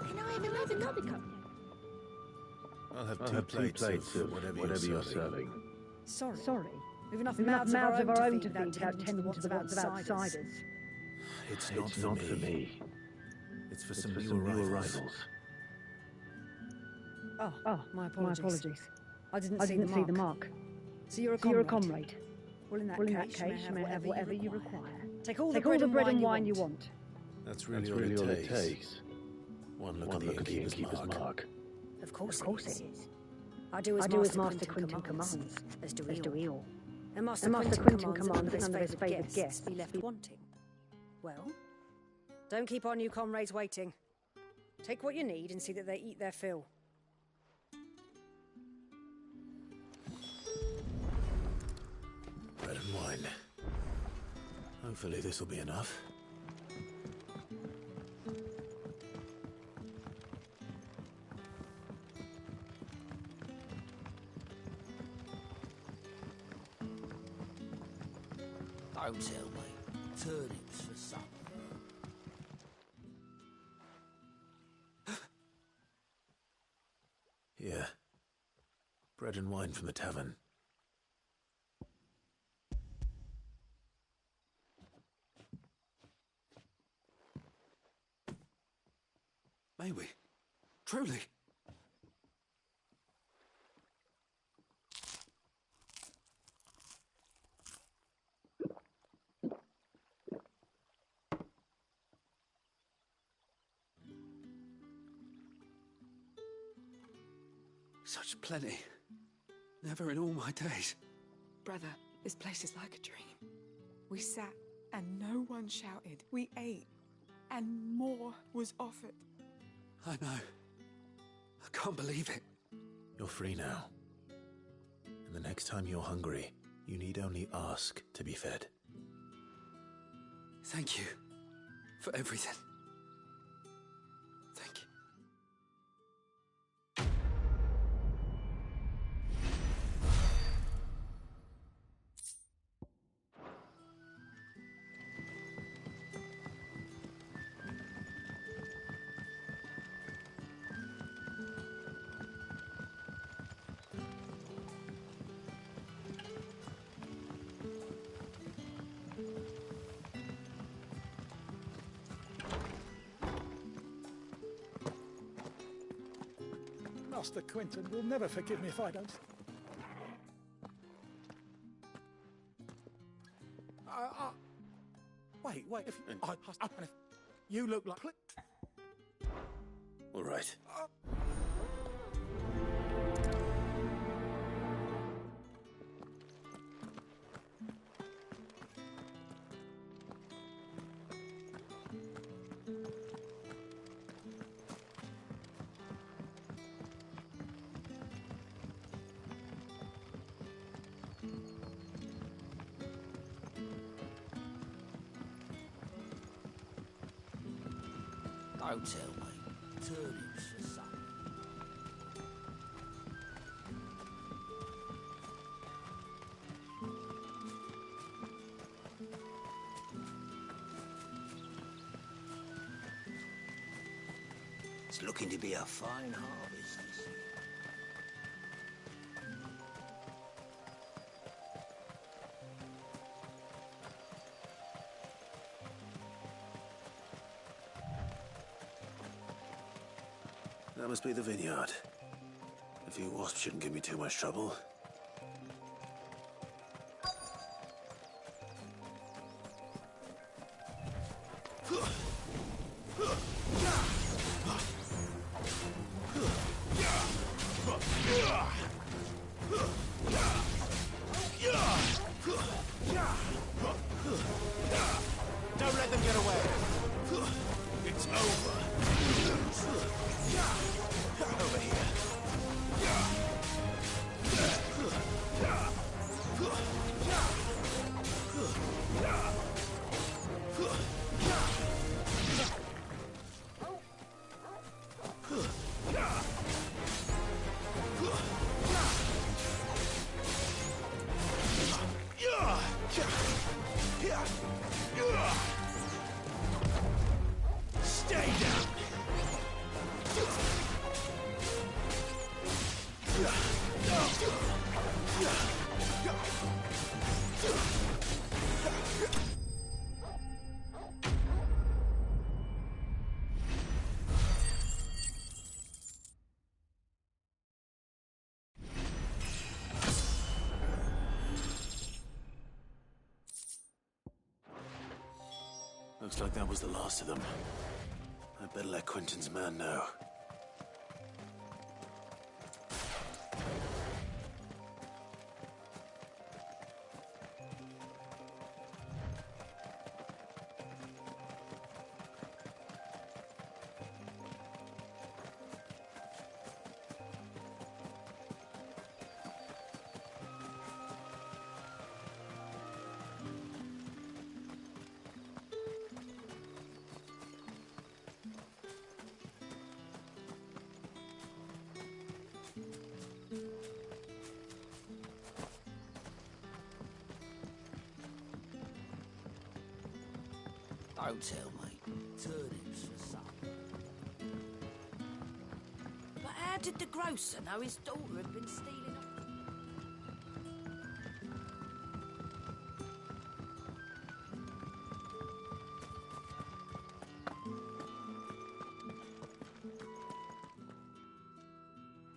Can I have another cup? I'll have two plates of whatever you're serving. Sorry. We've enough mouths of our own to feed without tending to the wants of outsiders. It's not for me. It's for some new arrivals. Oh, my apologies. I didn't see the mark. So you're a comrade. Well, in that case, you may have whatever you require. Take all the bread and wine you want. That's really all it takes. One look at the innkeeper's mark. Of course it is. I do as Master Quentin commands, as do we all. And Master Quentin commands that none of his favoured guests be left wanting. Well, don't keep our new comrades waiting. Take what you need and see that they eat their fill. Bread and wine. Hopefully this will be enough. Don't tell me. Turnips for supper. Yeah. Bread and wine from the tavern. May we? Truly? Such plenty. Never in all my days. Brother, this place is like a dream. We sat and no one shouted. We ate and more was offered. I know. I can't believe it. You're free now. And the next time you're hungry, you need only ask to be fed. Thank you for everything. Thank you. Master Quentin will never forgive me if I don't. Wait. If you look like. All right. Don't tell me. Turnips for supper. It's looking to be a fine harvest this year. That must be the vineyard. A few wasps shouldn't give me too much trouble. Don't let them get away. It's over. Over here. Stay down. Looks like that was the last of them. I'd better let Quentin's man know. Don't tell me. Turnips for supper. But how did the grocer know his daughter had been stealing?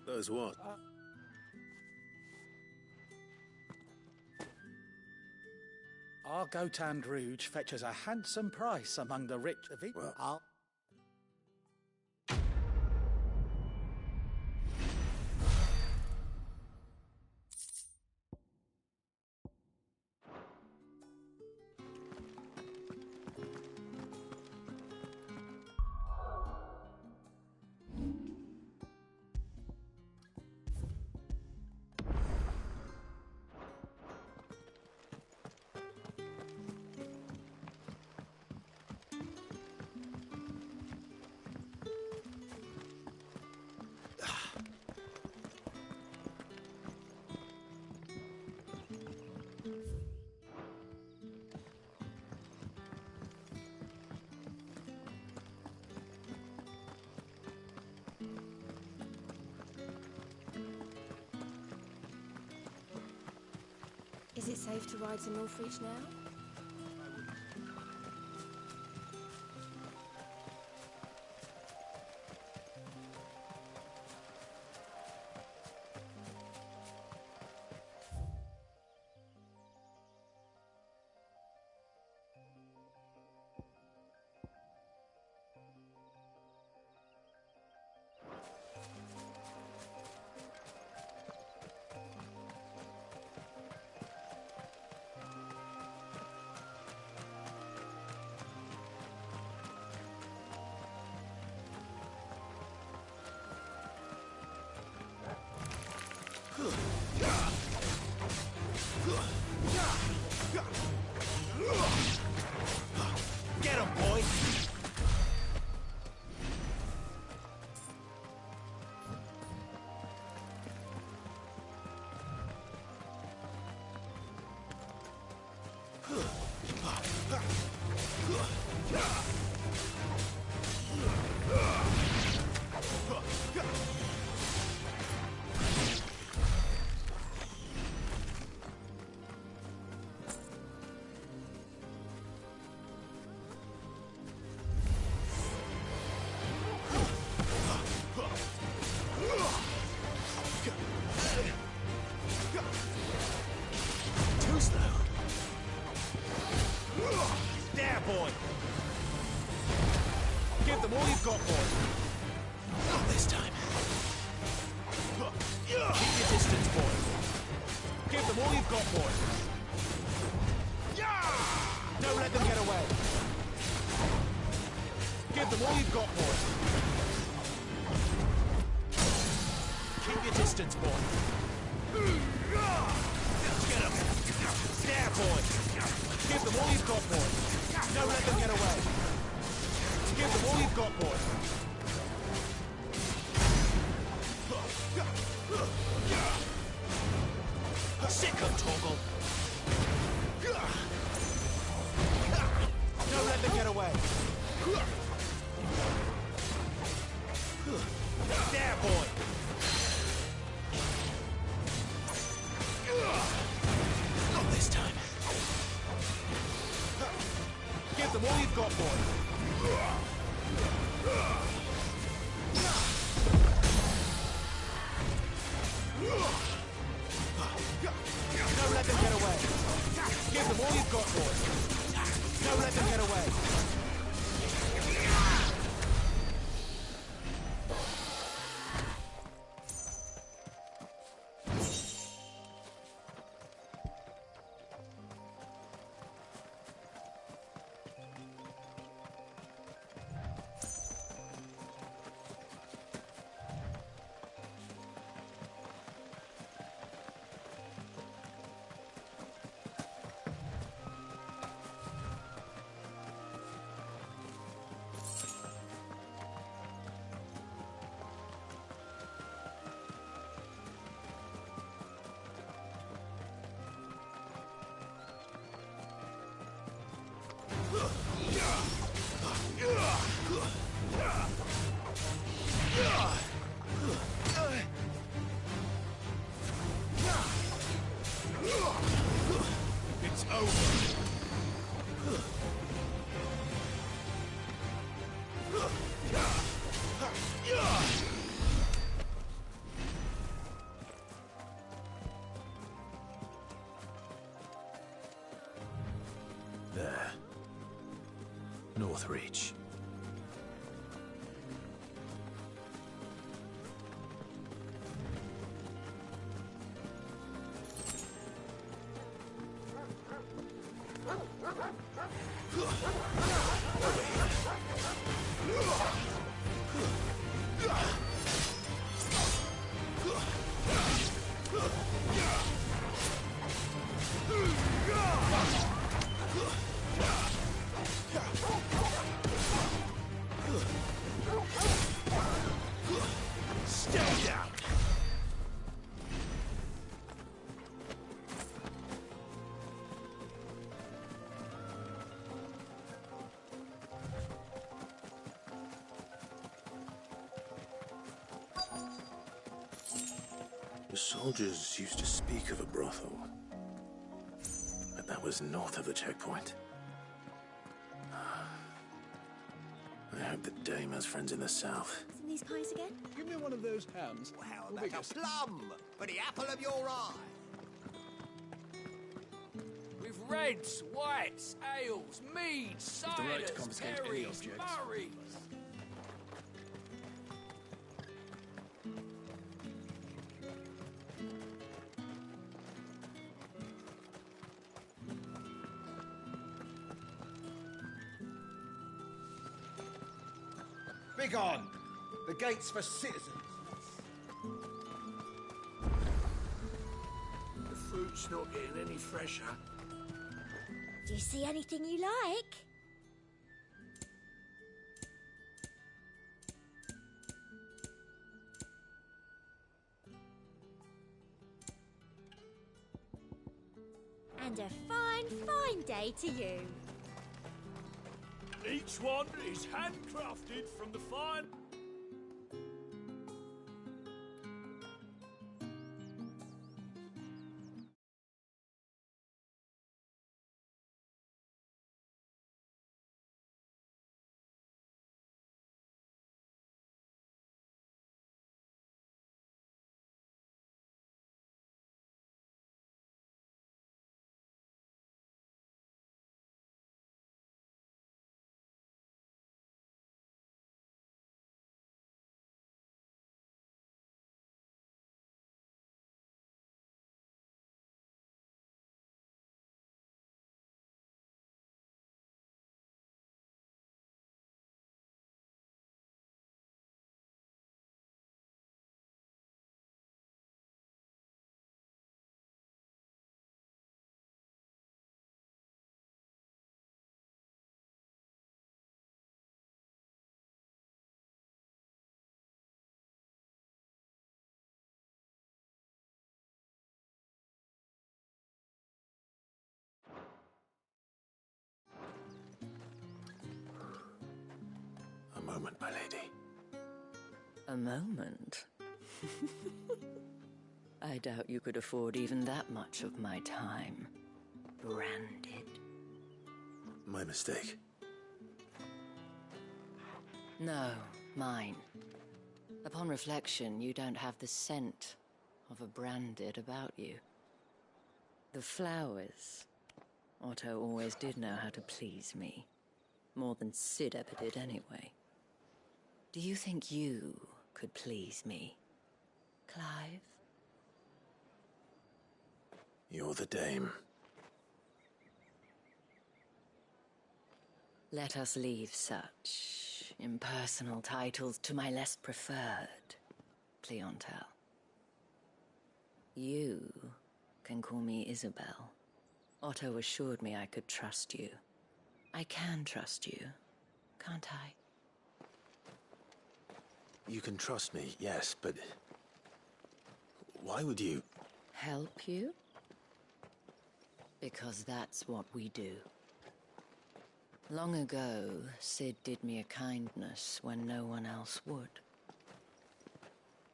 Those what? Our Gotand Rouge fetches a handsome price among the rich of it. Well, Is it safe to ride to Northreach now? Get him, boy! boy! Give them all you've got, boy! Not this time. Keep your distance, boy. Give them all you've got, boy. Don't let them get away. Give them all you've got, boy. Keep your distance, boy. Get him. There, boy. Give them all you've got, boy. Don't let them get away. Give them all you've got, boy. Sick of Torgal. Don't let them get away. There, boy. Not this time. Give them all you've got, boy. Don't let them get away. Give them all you've got, boy. Don't let them get away. It's over. There. Northreach. Stay down. The soldiers used to speak of a brothel, but that was north of the checkpoint. I hope that Dame has friends in the south. Some these pies again? Give me one of those hams. How Or like a biggest. plum for the apple of your eye. With reds, whites, ales, meads, the right to ciders, confiscate any perries, objects. murrays. Begone! The gate's for citizens. The fruit's not getting any fresher. Do you see anything you like? And a fine, fine day to you. Each one is handcrafted from the fine moment, my lady. A moment? I doubt you could afford even that much of my time. Branded. My mistake. No, mine. Upon reflection, you don't have the scent of a branded about you. The flowers. Otto always did know how to please me. More than Sid ever did anyway. Do you think you could please me, Clive? You're the dame. Let us leave such impersonal titles to my less preferred clientele. You can call me Isabel. Otto assured me I could trust you. I can trust you, can't I? You can trust me, yes, but... why would you... Help you? Because that's what we do. Long ago, Sid did me a kindness when no one else would.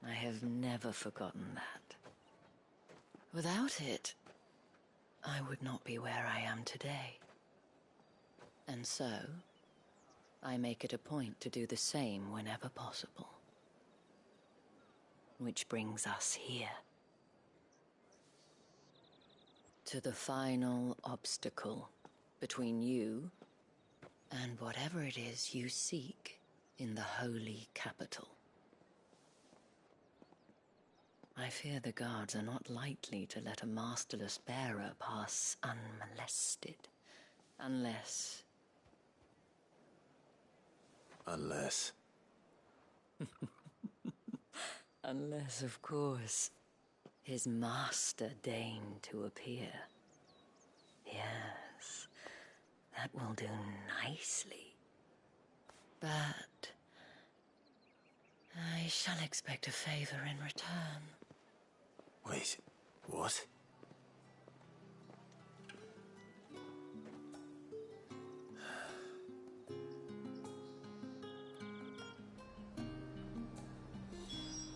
I have never forgotten that. Without it, I would not be where I am today. And so, I make it a point to do the same whenever possible. Which brings us here. To the final obstacle between you and whatever it is you seek in the holy capital. I fear the guards are not likely to let a masterless bearer pass unmolested. Unless... Unless, of course, his master deigned to appear. Yes, that will do nicely. But I shall expect a favor in return. Wait, what?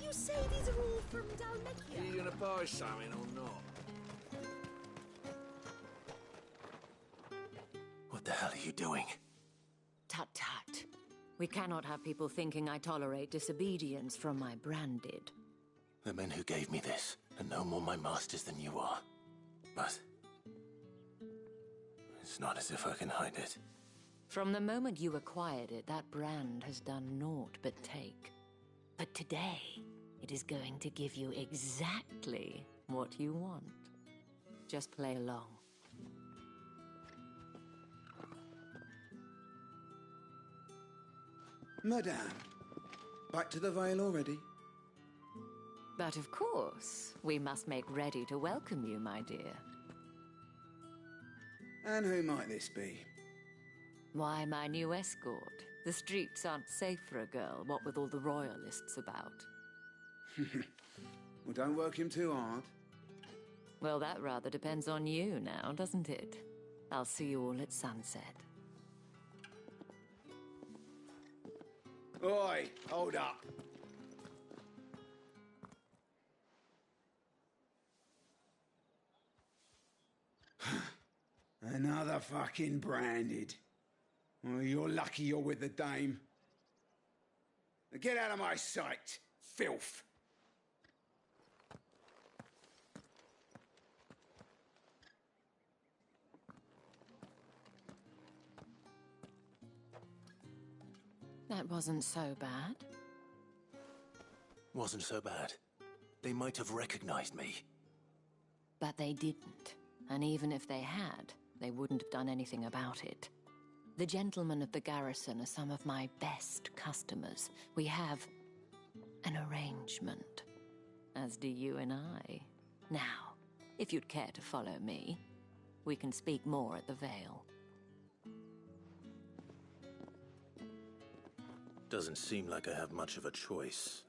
You say these are all from Dalmekia? Are you gonna buy something or not? What the hell are you doing? Tut tut. We cannot have people thinking I tolerate disobedience from my branded. The men who gave me this are no more my masters than you are. But... it's not as if I can hide it. From the moment you acquired it, that brand has done naught but take. But today, it is going to give you exactly what you want. Just play along. Madame, back to the Vale already? But of course, we must make ready to welcome you, my dear. And who might this be? Why, my new escort. The streets aren't safe for a girl, what with all the royalists about. Well, don't work him too hard. Well, that rather depends on you now, doesn't it? I'll see you all at sunset. Oi, hold up. Another fucking branded. Well, you're lucky you're with the dame. Now get out of my sight, filth. That wasn't so bad. Wasn't so bad. They might have recognized me. But they didn't. And even if they had, they wouldn't have done anything about it. The gentlemen of the garrison are some of my best customers. We have an arrangement, as do you and I. Now, if you'd care to follow me, we can speak more at the Vale. Doesn't seem like I have much of a choice.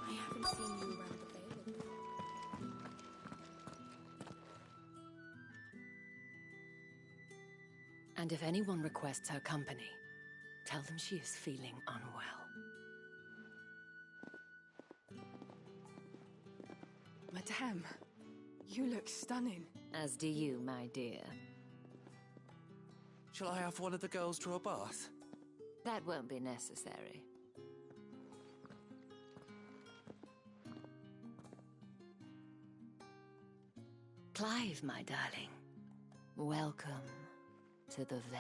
I haven't seen you around the Vale. And if anyone requests her company, tell them she is feeling unwell. Madame, you look stunning. As do you, my dear. Shall I have one of the girls draw a bath? That won't be necessary. Clive, my darling. Welcome to the Vale.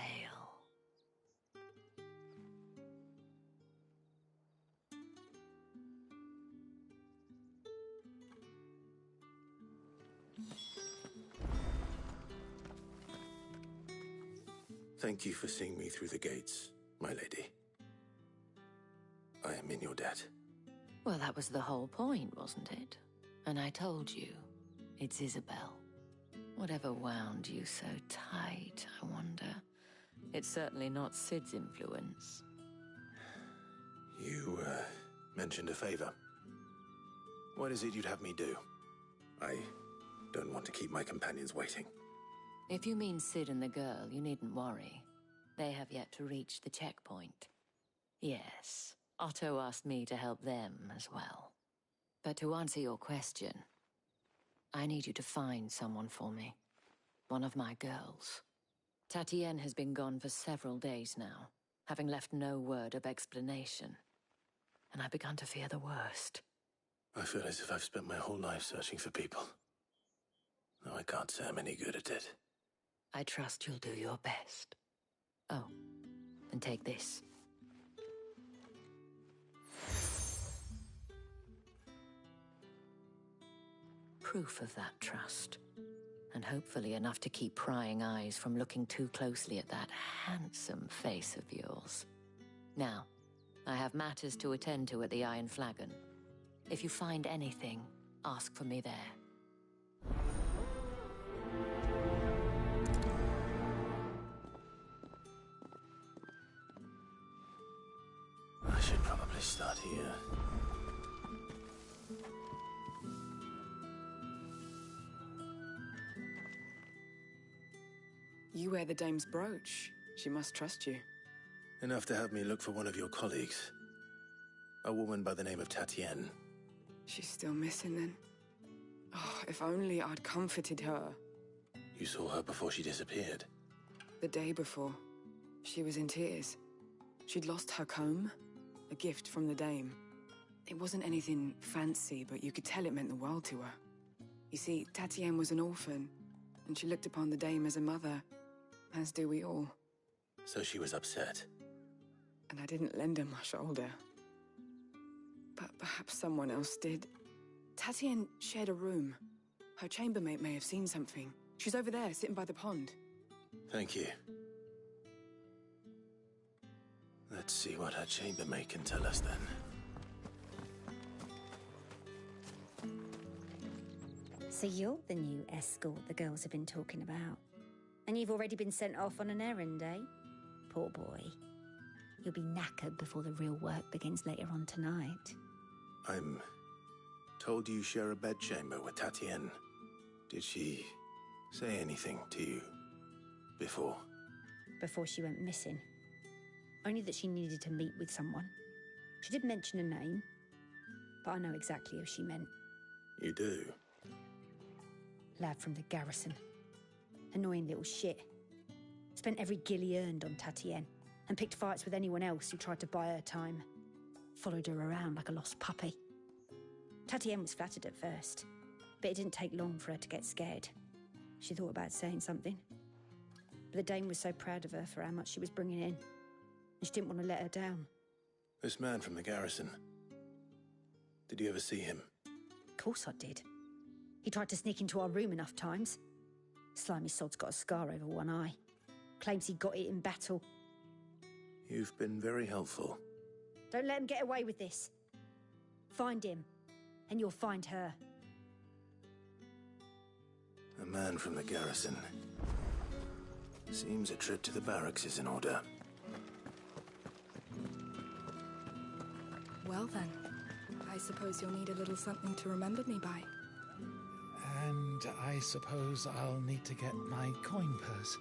Thank you for seeing me through the gates, my lady. I am in your debt. Well, that was the whole point, wasn't it? And I told you, it's Isabel. Whatever wound you so tight, I wonder. It's certainly not Sid's influence. You, mentioned a favor. What is it you'd have me do? I don't want to keep my companions waiting. If you mean Sid and the girl, you needn't worry. They have yet to reach the checkpoint. Yes, Otto asked me to help them as well. But to answer your question, I need you to find someone for me. One of my girls. Tatienne has been gone for several days now, having left no word of explanation. And I've begun to fear the worst. I feel as if I've spent my whole life searching for people. Though I can't say I'm any good at it. I trust you'll do your best. Oh, and take this. Proof of that trust. And hopefully enough to keep prying eyes from looking too closely at that handsome face of yours. Now, I have matters to attend to at the Iron Flagon. If you find anything, ask for me there. I should probably start here. You wear the dame's brooch. She must trust you. Enough to have me look for one of your colleagues. A woman by the name of Tatienne. She's still missing then. Oh, if only I'd comforted her. You saw her before she disappeared? The day before. She was in tears. She'd lost her comb, a gift from the dame. It wasn't anything fancy, but you could tell it meant the world to her. You see, Tatienne was an orphan, and she looked upon the dame as a mother, as do we all. So she was upset. And I didn't lend her my shoulder. But perhaps someone else did. Tatienne shared a room. Her chambermaid may have seen something. She's over there, sitting by the pond. Thank you. Let's see what her chambermaid can tell us then. So you're the new escort the girls have been talking about. And you've already been sent off on an errand, eh? Poor boy. You'll be knackered before the real work begins later on tonight. I'm told you share a bedchamber with Tatienne. Did she say anything to you before? Before she went missing. Only that she needed to meet with someone. She did mention a name, but I know exactly who she meant. You do? Lad from the garrison. Annoying little shit. Spent every gil he earned on Tatienne, and picked fights with anyone else who tried to buy her time. Followed her around like a lost puppy. Tatienne was flattered at first, but it didn't take long for her to get scared. She thought about saying something. But the dame was so proud of her for how much she was bringing in, and she didn't want to let her down. This man from the garrison. Did you ever see him? Of course I did. He tried to sneak into our room enough times. Slimy sod's got a scar over one eye. Claims he got it in battle. You've been very helpful. Don't let him get away with this. Find him, and you'll find her. A man from the garrison. Seems a trip to the barracks is in order. Well then, I suppose you'll need a little something to remember me by. And I suppose I'll need to get my coin purse.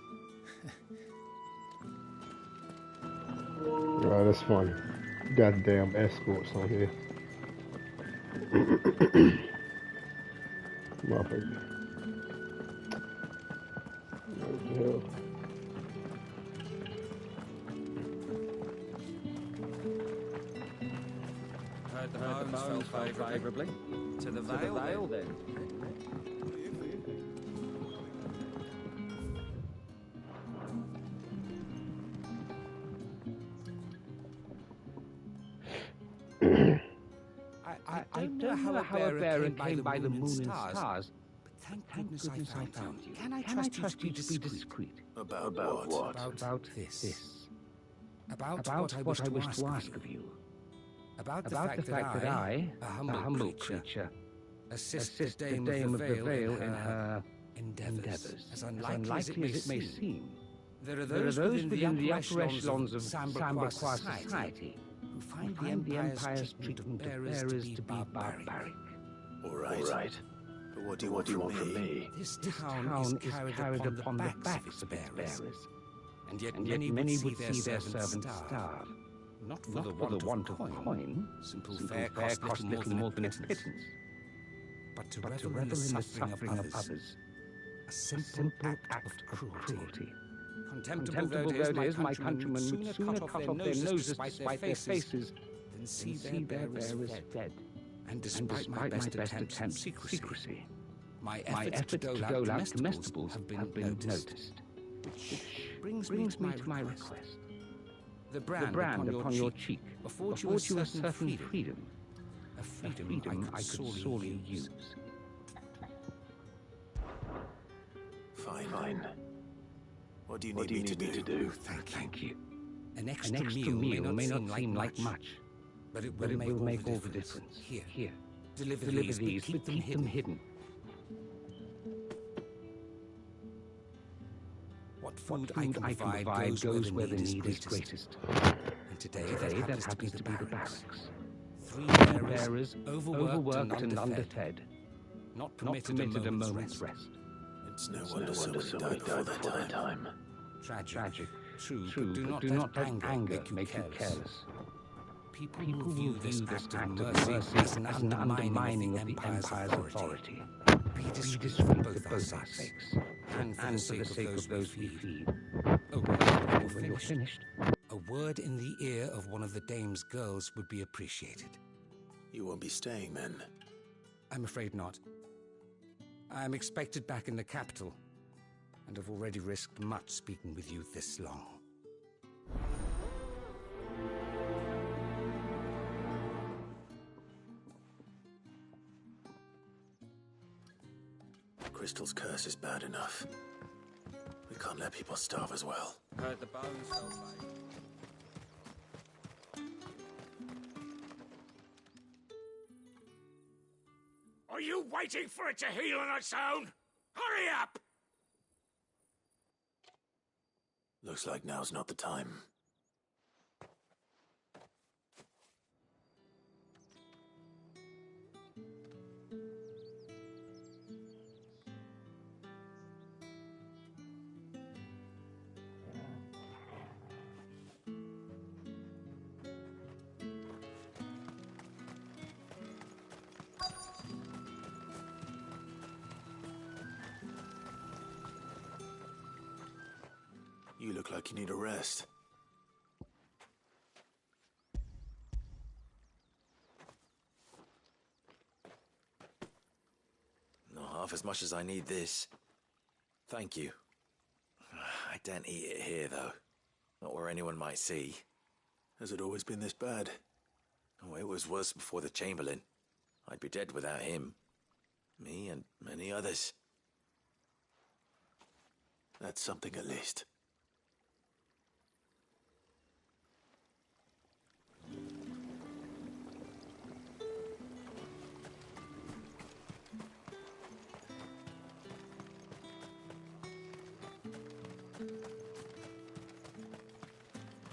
Oh, that's funny. Goddamn escorts on here. Motherfucker. What the hell? Heard the bones fell favourably. To the Vale then. I don't know how a bearer came by the moon and stars, but thank goodness I found you. Can I trust you to be discreet? About what? About this. About what I wish to ask of you. About the fact that I, a humble creature, assist the Dame of the Vale in her endeavours. As unlikely as it may seem, there are those within the upper echelons of Samberquois society who find the Empire's treatment of bearers to be barbaric. All right. But what do you want from me? This town is carried upon the backs of its bearers, and yet many would see their servants starve. Not for the want of coin, simple fare cost little more than a pittance, but to revel in the suffering of others, a simple act of cruelty. Contemptible though it is, my countrymen would sooner cut off their noses despite their faces than see their bearers fed. And despite my best attempts at secrecy, my efforts to dole out comestibles have been noticed. Which brings me to my request. The brand upon your cheek affords you a certain freedom. A freedom I could sorely use. Fine. What do you need me to do? Thank you. An extra meal may not seem like much, but it will make all the difference. Here. Deliver these, but keep them hidden. What food I can provide goes where the need is greatest. And today that happens to be the barracks. 3 bearers, overworked and underfed, not permitted a moment's rest. It's no wonder somebody died before their time. Tragic, true, but do not let anger make you careless. People will view this act of mercy as an undermining of the Empire's authority. Be discreet for both our sakes, and for the sake of those we feed. Oh, when you're finished, a word in the ear of one of the Dame's girls would be appreciated. You won't be staying, then? I'm afraid not. I am expected back in the capital, and have already risked much speaking with you this long. Crystal's curse is bad enough. We can't let people starve as well. Heard the bones fell favourably. Are you waiting for it to heal on its own? Hurry up! Looks like now's not the time. You look like you need a rest. Not half as much as I need this. Thank you. I don't eat it here, though. Not where anyone might see. Has it always been this bad? Oh, it was worse before the Chamberlain. I'd be dead without him. Me and many others. That's something at least.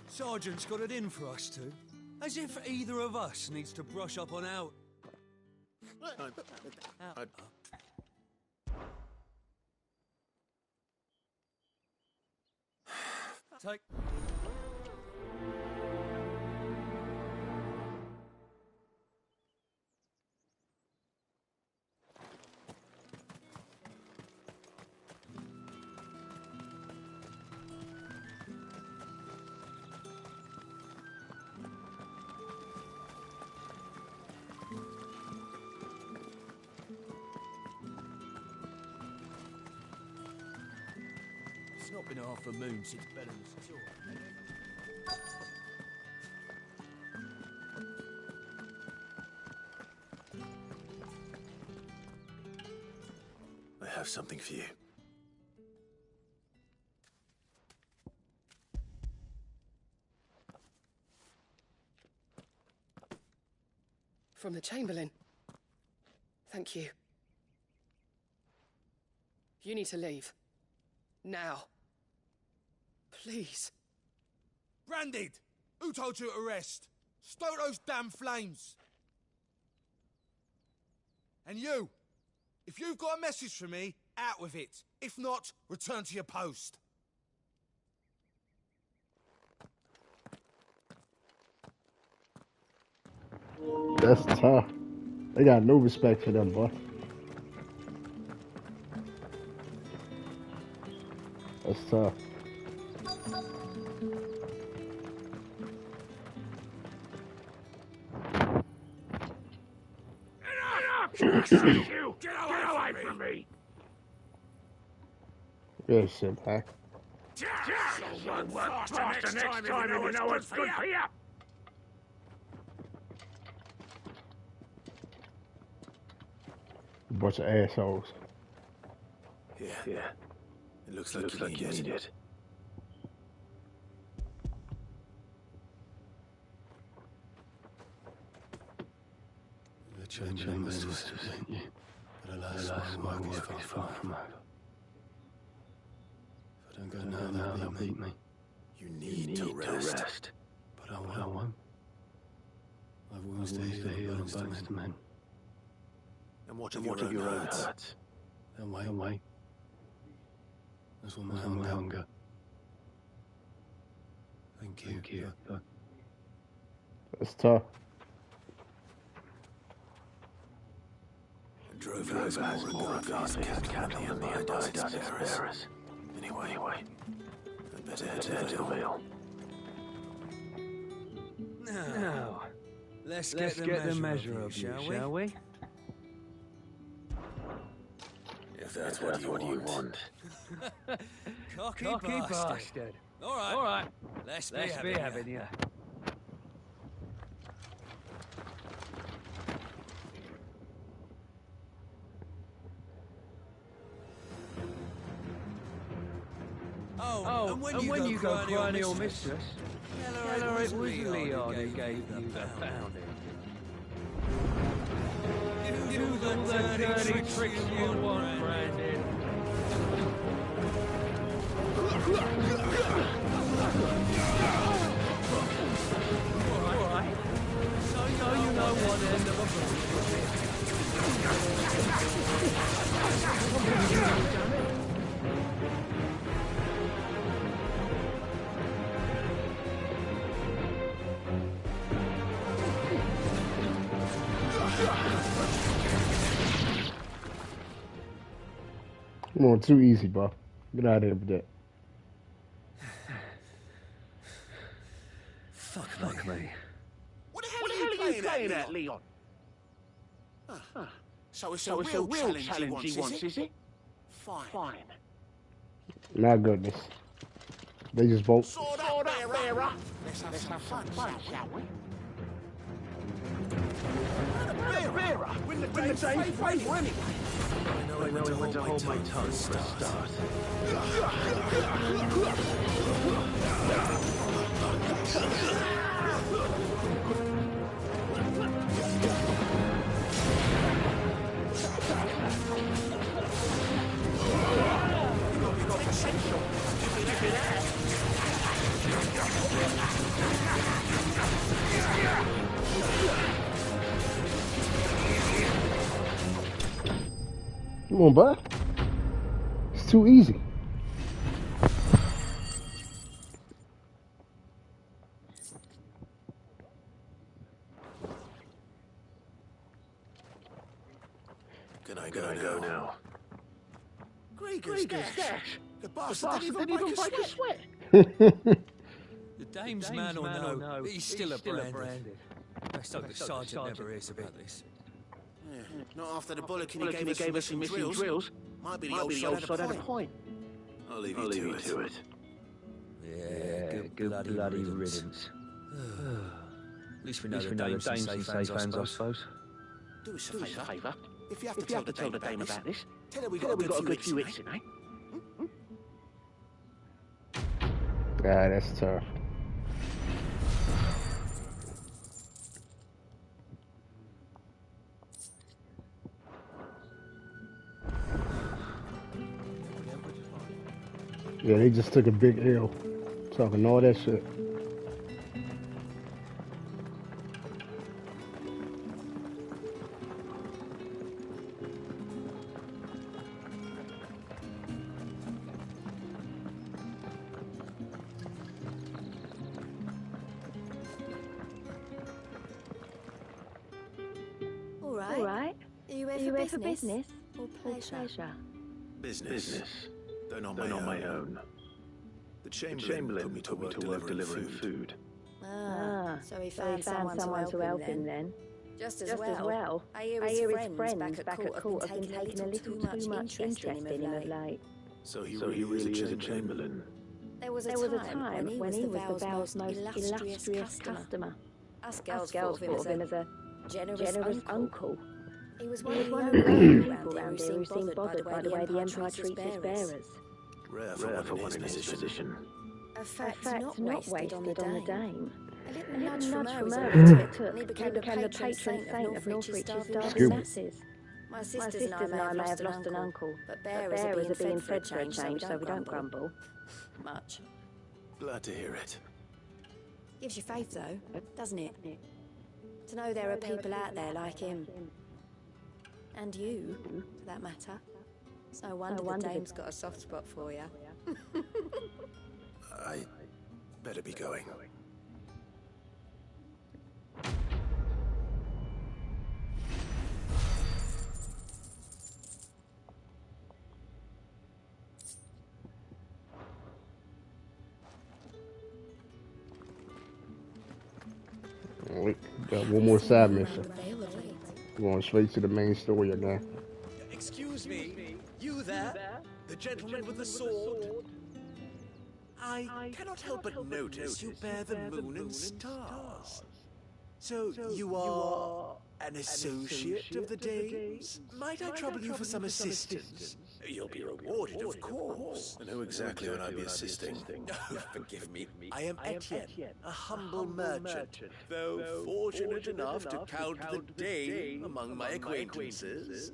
Sergeant's got it in for us two. As if either of us needs to brush up on our... Take... Not been half a moon since Bellen's tour. I have something for you. From the Chamberlain. Thank you. You need to leave. Now. Please. Branded! Who told you to rest? Stoke those damn flames! And you! If you've got a message for me, out with it. If not, return to your post. That's tough. They got no respect for them, boy. That's tough. You! Get away from me! Yes, senpai. So work faster next time if you know what's good for you! Bunch of assholes. Yeah. It looks like you need it. The Chamberlain was to sent you, but alas, my work is far from over. If I don't go now, they'll beat me. You need to rest. But I won't. I've wounds to heal and bones to mend. And what of your own hurts? Then wait. That's what my hunger. Thank you. That's tough. Drove has more regard for his captain than the Empire does its bearers. Anyway, I'd better head to Vale. Now, let's get the measure of you, shall we? If that's what you want. Cocky bastard. All right. Let's be having you. Oh, and when you go crying to your mistress, tell her it was Leon who gave you the pounding. Do the dirty tricks you want, Brandon. All right. So you know one end of a Come on, too easy, bro. Get out of here with that. Fuck me. What the hell are you playing at, Leon? So it's a real challenge he wants, is it? Fine. My goodness. They just vote. Sword up, bearer. Let's have some fun, shall we? Bearer, win the day's favour anyway. I know when to hold my tongue for a start. Come on, bud. It's too easy. Can I go now? Grieger's dash. The bastard didn't even break a sweat. The Dame's man or no, he's still a branded. Best hope the sergeant never hears about this. Not after the bulletin he gave us some drills. Might be the old side had a point. I'll leave you to it. Yeah, good bloody riddance. At least we know the dame's some safe hands, I suppose. Do us a favour. If you have to tell the dame about this, tell her we got a good few hits in, eh? Ah, that's tough. Yeah, they just took a big L, talking all that shit. All right. Are you here for business or pleasure? Business. Though not my own. The Chamberlain put me to work delivering food. So he found someone to help him then. Just as well. I hear his friends back at court have been taking a little too much interest in him of late. So he really is a Chamberlain. There was a time when he was the Vale's most illustrious customer. Us girls thought of him as a generous uncle. He was one of the only people around here who seemed bothered by the way the Empire treats its bearers. Rare for one in his position. A fact not wasted on the dame. A little nudge from her and he became the patron saint of Northreach's starving masses. My sisters and I may have lost an uncle, but bearers are being fed for a change, so we don't grumble. Much. Glad to hear it. Gives you faith, though, doesn't it? To know there are people out there like him. And you, for that matter. It's no wonder the dame's got a soft spot for you. I better be going. We got one more side mission. Going straight to the main story again. Excuse me, you there? The gentleman with the sword? I cannot help but notice you bear the moon and stars. So you are an associate of the dames? Might I trouble you for some assistance? You'll be rewarded, of course. And who exactly would I be assisting? Oh, forgive me. I am Etienne, a humble merchant, though fortunate enough to count the dame among my acquaintances.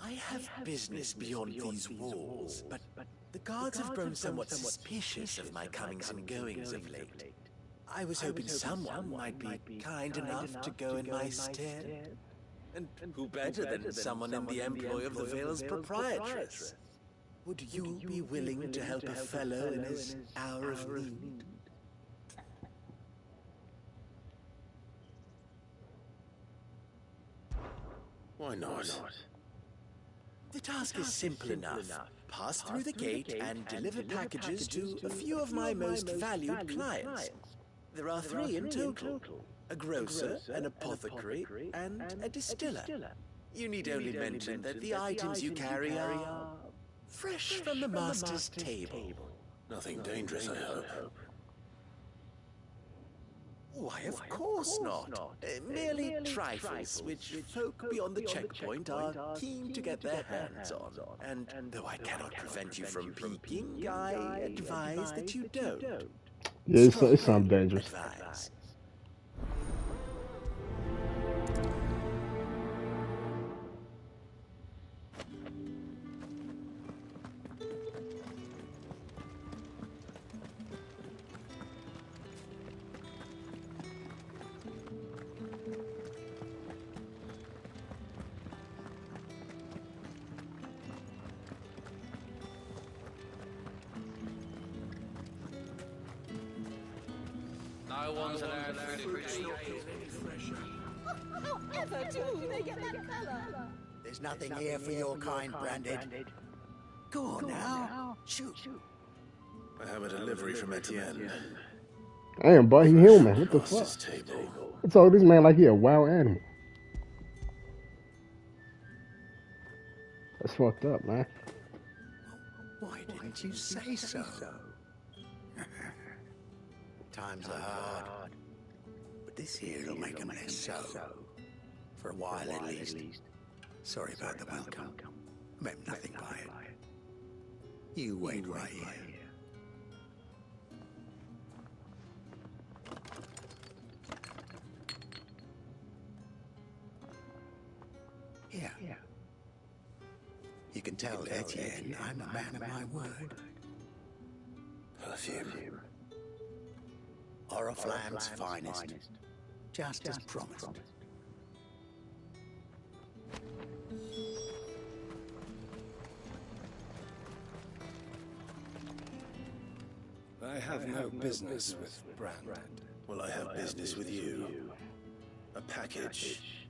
I have business beyond these walls, but the guards have grown somewhat suspicious of my comings and goings of late. I was hoping someone might be kind enough to go in my stead. And who better than someone in the employ of the Vale's proprietress? Would you be willing to help a fellow in his hour of need? Why not? The task is simple enough. Pass through the gate and deliver packages to a few of my most valued clients. There are 3 in total. A grocer, an apothecary, and a distiller. You need only mention that the items you carry are fresh from the master's table. Nothing dangerous, I hope. Why, of course not. Merely trifles which folk beyond the checkpoint are keen to get their hands on. And though I cannot prevent you from peeking, I advise that you don't. Yeah, it sounds dangerous. Advise. No one's allowed food However do they get that colour? There's nothing here for your kind, Branded. Go on now. Shoot. I have a delivery from Etienne. Damn, boy, he human. What the fuck? Table. I told this man like he a wild animal. That's fucked up, man. Why didn't Don't you say so? Times are hard, but this here'll make 'em less so. For a while at least. Sorry about the welcome. Meant nothing by it. You wait right here. Here. You can tell Etienne I'm a man of my word. Perfume. Oriflamme's finest. Just as promised. I have no business with Brand. Well, I have business with you. A package.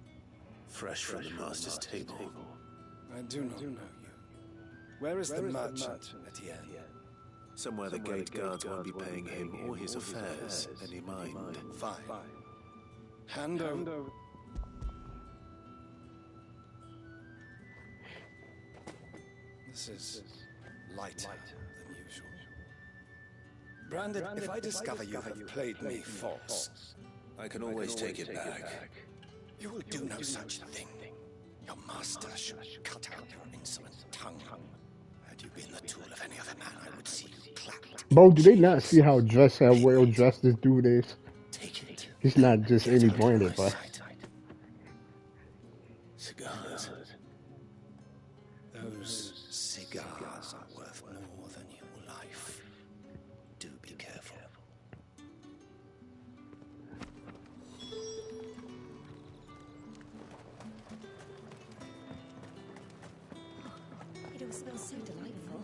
Fresh from the master's table. I do not know you. Where is the merchant, Etienne? Somewhere the gate guards won't be paying him or his affairs any mind. Fine. Hand over. This is lighter than usual. Branded, if I discover you have played me false, I can always take it back. You will do no such thing. Your master should cut out your insolent tongue. Had you been the tool of any other man, I would see you clapped. Bro, do they not see how well dressed this dude is? He's not just any Branded, bro. Cigars. Those cigars are worth more than your life. Do be careful. It all smells so delightful.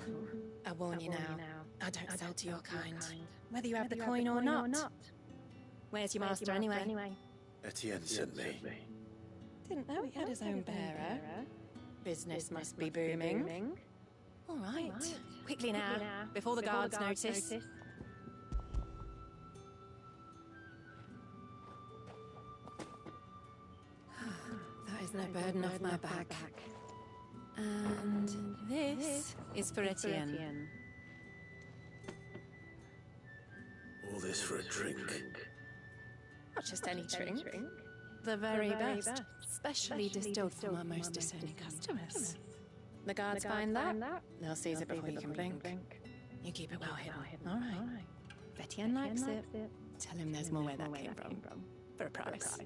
I warn you now, I don't sell to your kind, whether you have the coin or not. Where's your master anyway? Etienne sent me. Didn't know he had his own bearer. Business must be booming. All right, quickly now, before the guards notice. That is no burden off my back. And this is for Etienne. All this for a drink. Not just any drink. The very best, specially distilled from our most discerning customers. The guards find that, they'll seize it before you can blink. You keep it well hidden. All right. If Etienne likes it, tell him there's more where that came from. For a price,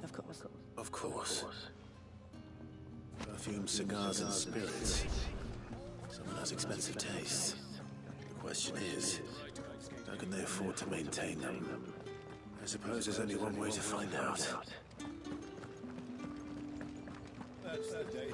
of course. Of course. Perfume, cigars, and spirits. Someone has expensive tastes. The question is, how can they afford to maintain them? I suppose there's only one way to find out. That's the day,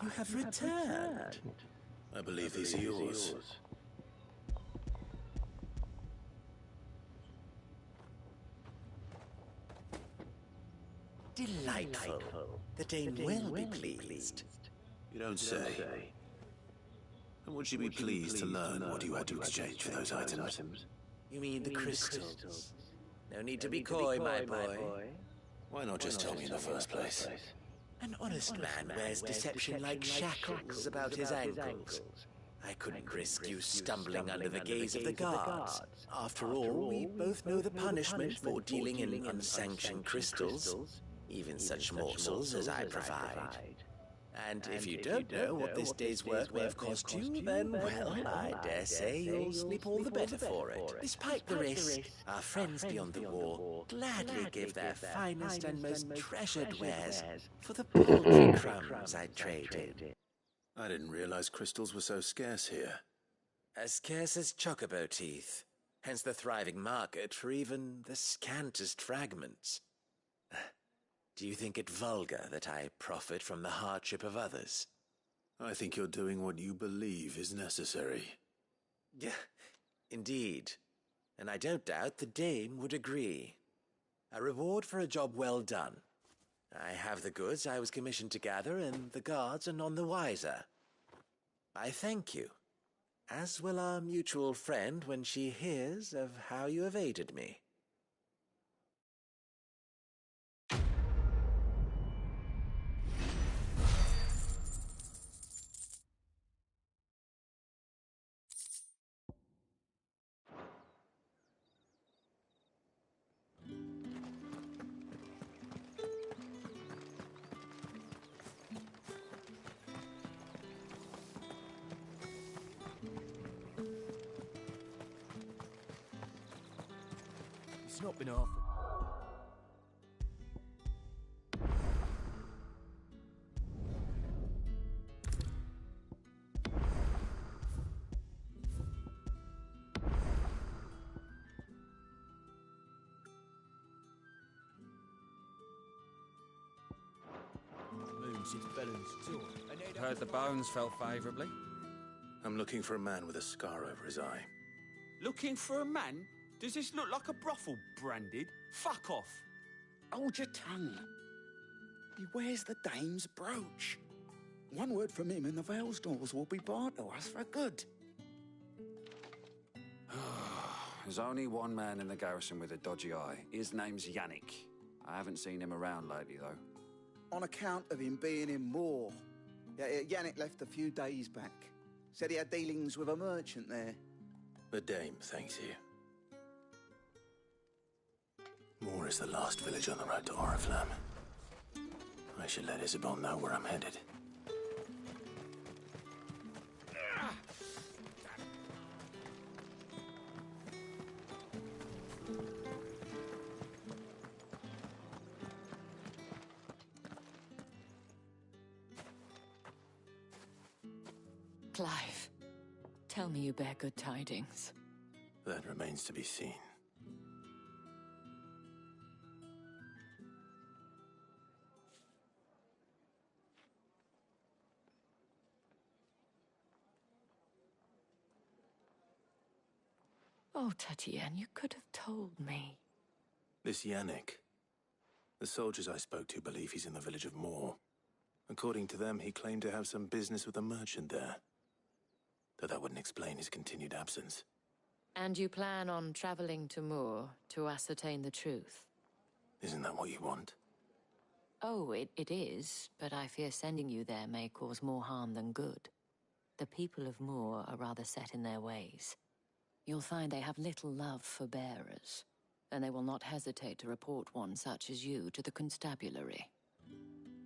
You have returned. I believe these are yours. Delightful. The Dame will be pleased. You don't say. And would she be pleased to learn what you had to exchange for those items? You mean the crystals? No need to be coy, my boy. Why not just tell me in the first place? An honest man wears deception like shackles about his ankles. I couldn't risk you stumbling under the gaze of the guards. After all, we both know the punishment for dealing in unsanctioned crystals, even such morsels as I provide. And if you don't know what this day's work may have cost you, then, well, I dare say you'll sleep all the better for it. Despite the risk, our friends beyond the wall gladly give their finest and most treasured wares for the paltry crumbs I traded. I didn't realize crystals were so scarce here. As scarce as chocobo teeth, hence the thriving market for even the scantest fragments. Do you think it vulgar that I profit from the hardship of others? I think you're doing what you believe is necessary. Yeah, indeed. And I don't doubt the Dame would agree. A reward for a job well done. I have the goods I was commissioned to gather, and the guards are none the wiser. I thank you, as will our mutual friend when she hears of how you have aided me. It's not been offered. Heard the bones fell favourably. I'm looking for a man with a scar over his eye. Looking for a man? Does this look like a brothel, Branded? Fuck off. Hold your tongue. He wears the dame's brooch. One word from him and the Vale's doors will be barred to us for good. There's only one man in the garrison with a dodgy eye. His name's Yannick. I haven't seen him around lately, though. On account of him being in Moor. Yeah, Yannick left a few days back. Said he had dealings with a merchant there. The dame thanks you. Moor is the last village on the road to Oriflamme. I should let Isabel know where I'm headed. Clive, tell me you bear good tidings. That remains to be seen. Oh, Tatienne, you could have told me. This Yannick. The soldiers I spoke to believe he's in the village of Moor. According to them, he claimed to have some business with a merchant there. Though that wouldn't explain his continued absence. And you plan on traveling to Moor to ascertain the truth? Isn't that what you want? Oh, it is, but I fear sending you there may cause more harm than good. The people of Moor are rather set in their ways. You'll find they have little love for bearers, and they will not hesitate to report one such as you to the constabulary.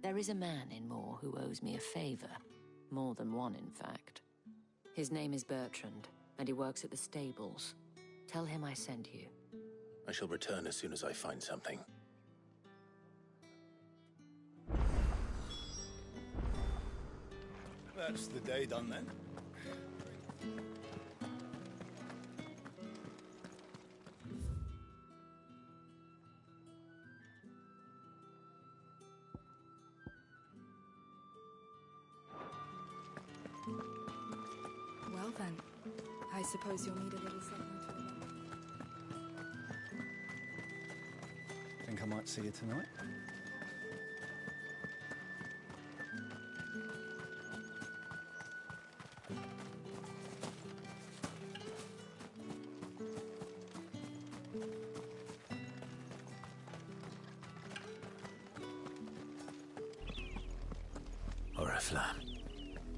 There is a man in Moor who owes me a favor. More than one, in fact. His name is Bertrand, and he works at the stables. Tell him I sent you. I shall return as soon as I find something. That's the day done then. Well then, I suppose you'll need a little something to Think I might see you tonight? Oriflamme,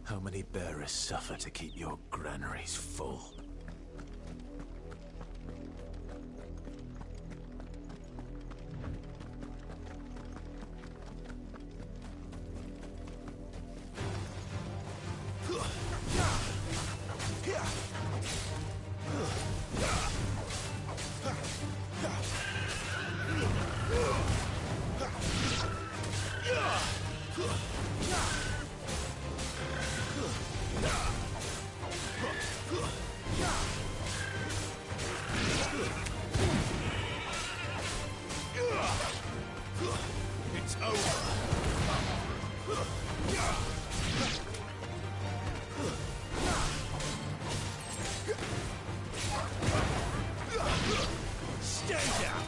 how many bearers suffer to keep your granaries full? It's over. Stay down.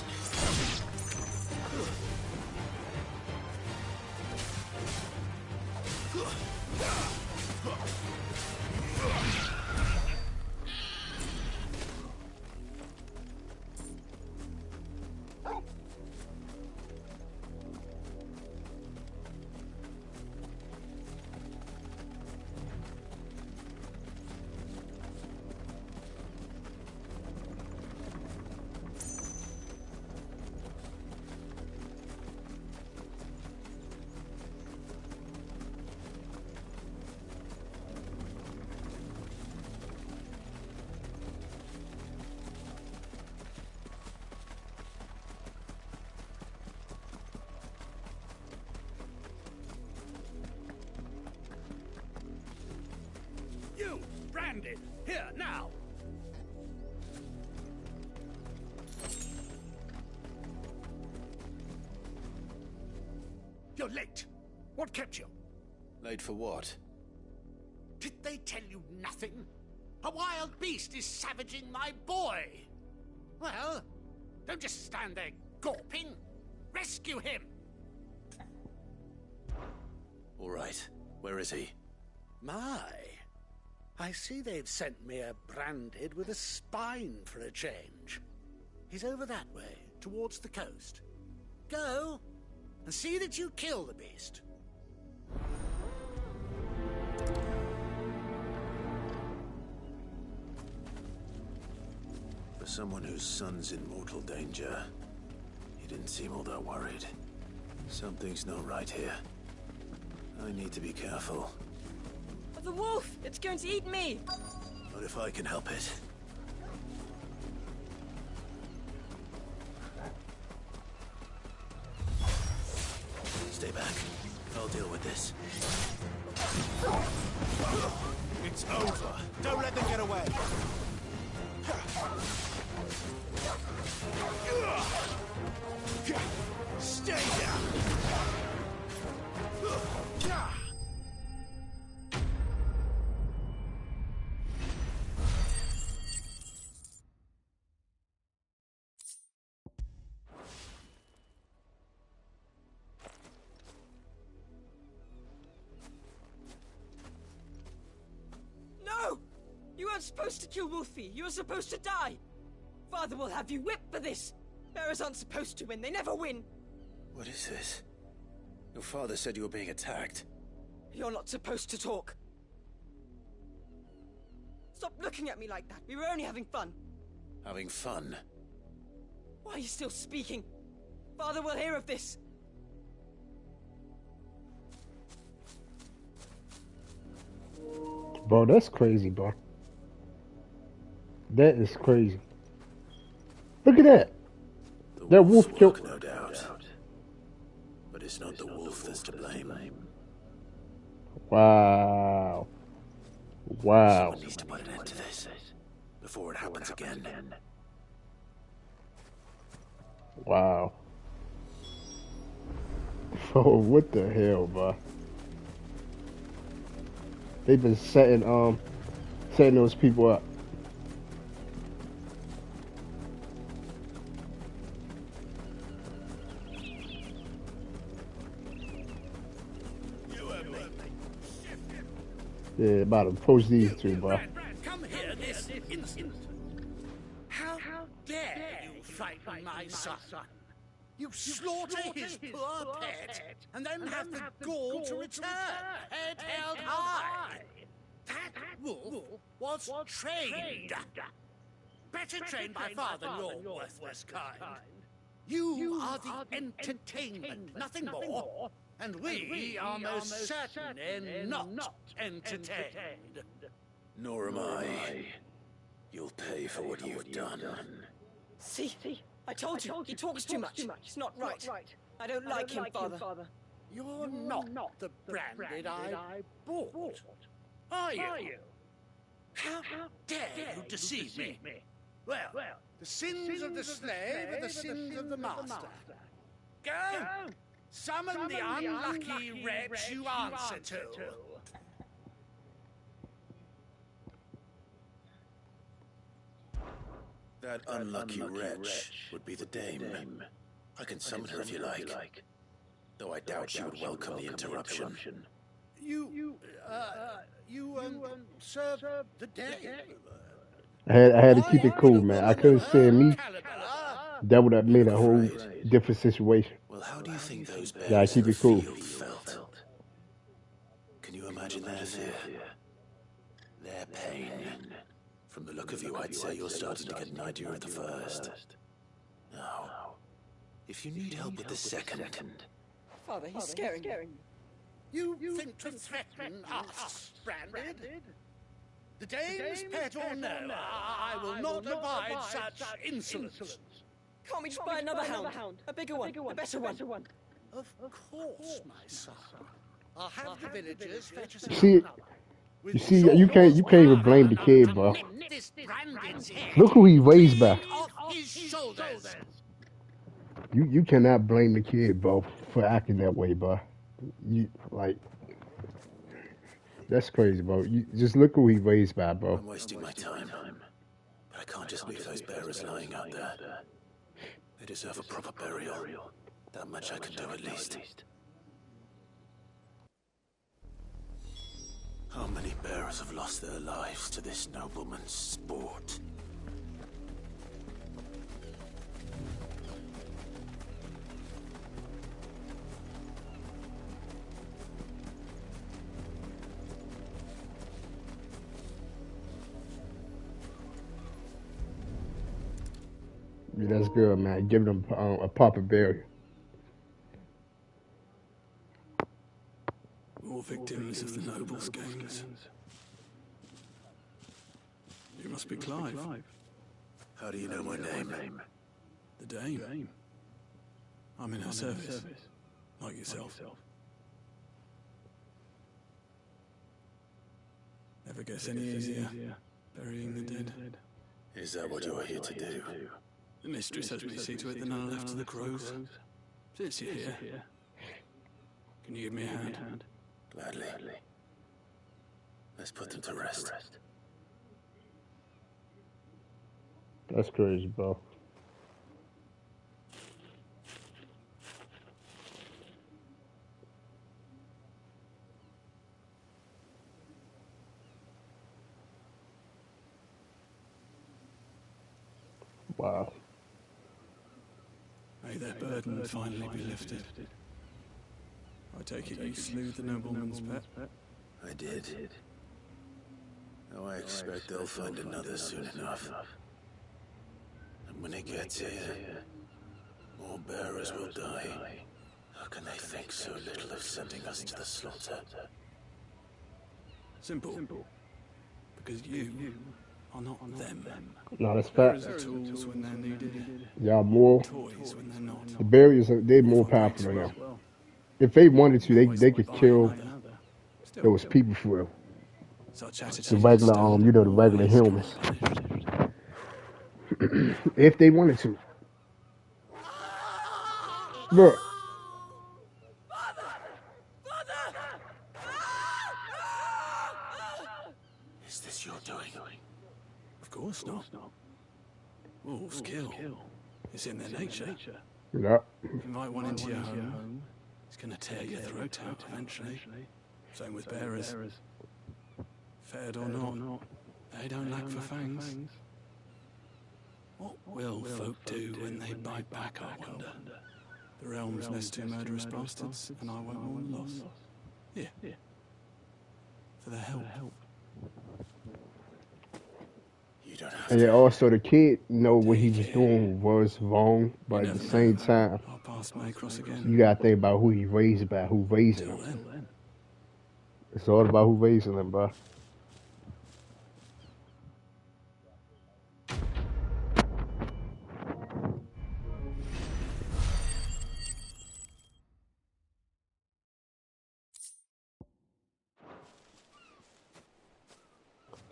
branded. Here, now. You're late. What kept you? Late for what? Did they tell you nothing? A wild beast is savaging my boy. Well, don't just stand there gawping. Rescue him. All right. Where is he? My. I see they've sent me a branded with a spine for a change. He's over that way, towards the coast. Go, and see that you kill the beast. For someone whose son's in mortal danger, he didn't seem all that worried. Something's not right here. I need to be careful. The wolf! It's going to eat me! What if I can help it? Stay back. I'll deal with this. It's over. Don't let them get away. Stay down. No! You weren't supposed to kill Wolfie. You were supposed to die. Father will have you whipped for this. Bearers aren't supposed to win. They never win. What is this? Your father said you were being attacked. You're not supposed to talk. Stop looking at me like that. We were only having fun. Having fun? Why are you still speaking? Father will hear of this. Bro, that's crazy, bro. That is crazy. Look at that. That wolf killed. No doubt. But it's not the wolf that's to blame. Wow. Wow. Someone needs to put an end to this before it happens again. Wow. Oh, what the hell, bro? They've been setting those people up. Yeah, about to post these two, bro. Come here this instant. How dare you frighten my son? You slaughter his poor pet, and then have the gall to return, head held high. That wolf was trained. Better trained by far than your worthless kind. You are the entertainment, nothing more. And we are most certainly not entertained. Nor am I. You'll pay for what you've done. See? I told you, he talks too much. It's not right. I don't like him, Father. You're not the branded I bought, are you? How dare you deceive me? Well, the sins of the slave are the sins of the master. Go! Summon the unlucky wretch you answer to. That unlucky wretch would be the dame. I can summon her if you like. Though I doubt she would welcome the interruption. You serve the day. I had to keep it cool, man. I couldn't say me. That would have made a whole different situation. Well, how do you think those bears Yeah, keep it cool. felt? Can you imagine their fear? Their pain? From the look of you, I'd say you're starting to get an idea of the first. Now, if you need help with the second... Father, he's scaring me. You think to threaten us, branded? The dame's pet or no, I will not abide such insolence. Can't we just buy another hound? A bigger one, a better one. Of course, my son. I'll have the villagers fetch us See, another. You see, you can't even blame the kid, bro. Look who he raised by. You cannot blame the kid, bro, for acting that way, bro. You like that's crazy, bro. You just look who he raised by, bro. I'm wasting my time, but I can't just leave those bearers lying out there. They deserve a proper burial. That much I can do at least. How many bearers have lost their lives to this nobleman's sport? Yeah, that's good, man. Give them a proper burial. More victims of the nobles' games. You must be Clive. How do you know my name? The Dame. I'm in her service, like yourself. Never gets any easier, burying the dead. Is that what you're here to do? The mistress has me see to it that none are left to the crows. Since you're here, can you give me a hand? Gladly. Let's put them to rest. That's crazy, bro. Wow. May their burden finally be lifted. I take it you slew the nobleman's pet? I did. Now I expect they'll find another soon enough. And when it gets here, more bearers will die. How can they think so little of sending us to the slaughter? Simple. Because you are not them. No, that's fact. Bearers are tools when they're needed. Y'all more. Toys when they're not. The barriers, they're more powerful than them. If they wanted to, they could kill those people for real. The regular, the regular humans. If they wanted to. Look. Is this your doing? Of course not. Wolves kill. It's in their nature. Yeah. Invite one into your home. It's gonna tear your throat out eventually. Same with bearers. Fed or not, they don't lack for fangs. What will folk do when they bite back, I wonder? The realm's nest two murderous bastards, and I won't mourn loss. Here. For their help. You don't have And yeah, also the kid know what he was doing was wrong, but at the same time, you gotta think about who he raised by, who raised him. It's all about who raised him, bro.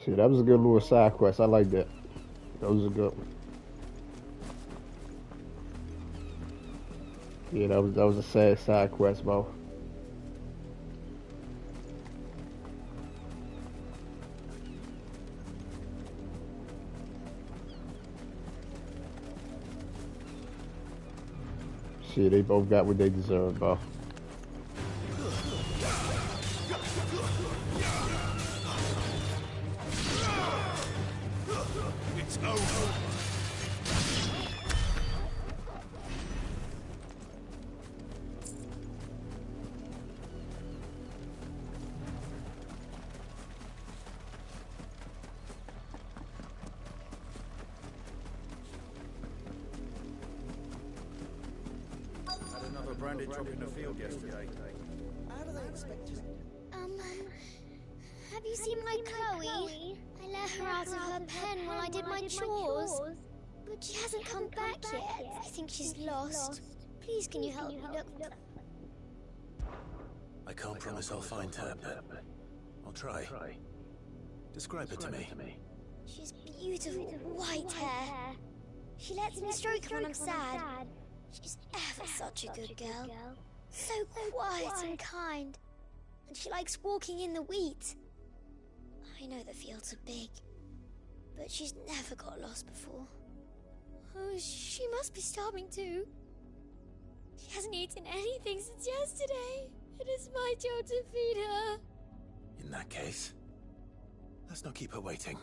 See, that was a good little side quest. I like that. That was a good one. Yeah, that was a sad side quest, bro. Shit, they both got what they deserve, bro. It's over. Had another branded drop in the field yesterday. How do they expect you? Have you seen my Chloe? I let her out of her pen while I did my chores. But she hasn't come back yet. I think she's lost. Please, can you help me look for her? I can't promise I'll find her, but I'll try. Describe her to me. She's beautiful, white hair. She lets me stroke her when I'm sad. She's ever such a good girl. So quiet and kind. And she likes walking in the wheat. I know the fields are big, but she's never got lost before. Oh, she must be starving too. She hasn't eaten anything since yesterday. It is my job to feed her. In that case, let's not keep her waiting.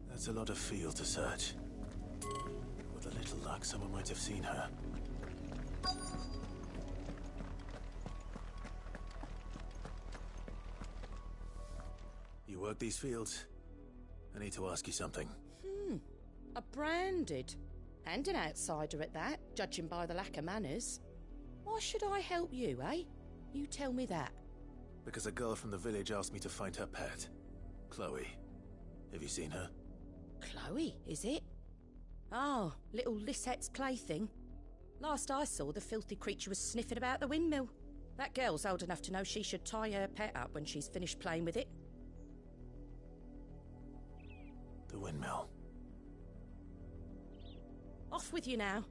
That's a lot of field to search. With a little luck, someone might have seen her. You work these fields? I need to ask you something. A branded. And an outsider at that, judging by the lack of manners. Why should I help you, eh? You tell me that. Because a girl from the village asked me to find her pet, Chloe. Have you seen her? Chloe, is it? Oh, little Lisette's plaything. Last I saw, the filthy creature was sniffing about the windmill. That girl's old enough to know she should tie her pet up when she's finished playing with it. The windmill. Off with you now.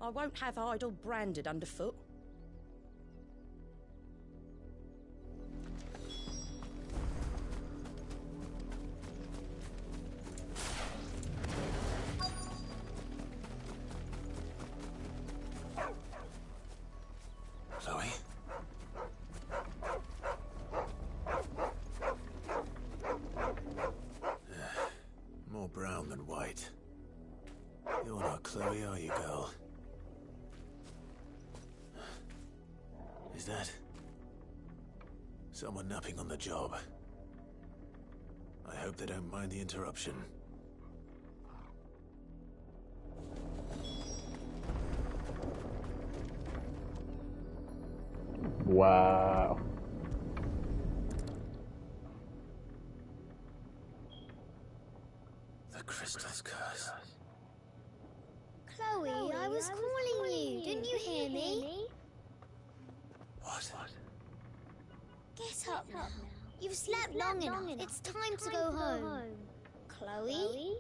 I won't have idle branded underfoot. Chloe? More brown than white. You're not Chloe, are you, girl? Is that someone napping on the job? I hope they don't mind the interruption. Wow. The crystal's curse. Chloe, I was calling you. Didn't you hear me? What? Get up now. You've slept long enough. It's time to go home. Chloe?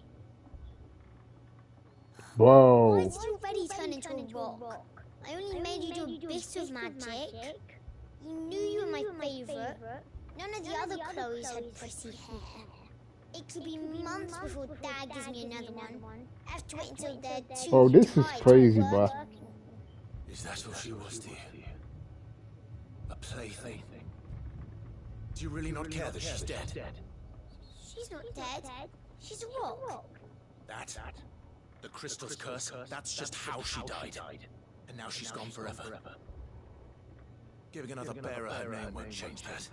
Whoa. Why did you already turn into a rock? I only made you do a bit of magic. You knew you were my favourite. None of the other Chloes had pretty hair. It could be months before Dad gives me another one. I have to wait until they're too Oh, this is tired crazy, to bro. work. Is that what she was to you? A plaything? Do you really not care that she's dead? She's not dead. She's a rock. That? The crystal's curse? That's just how she died. And now she's gone forever. Giving another bearer her name won't change that.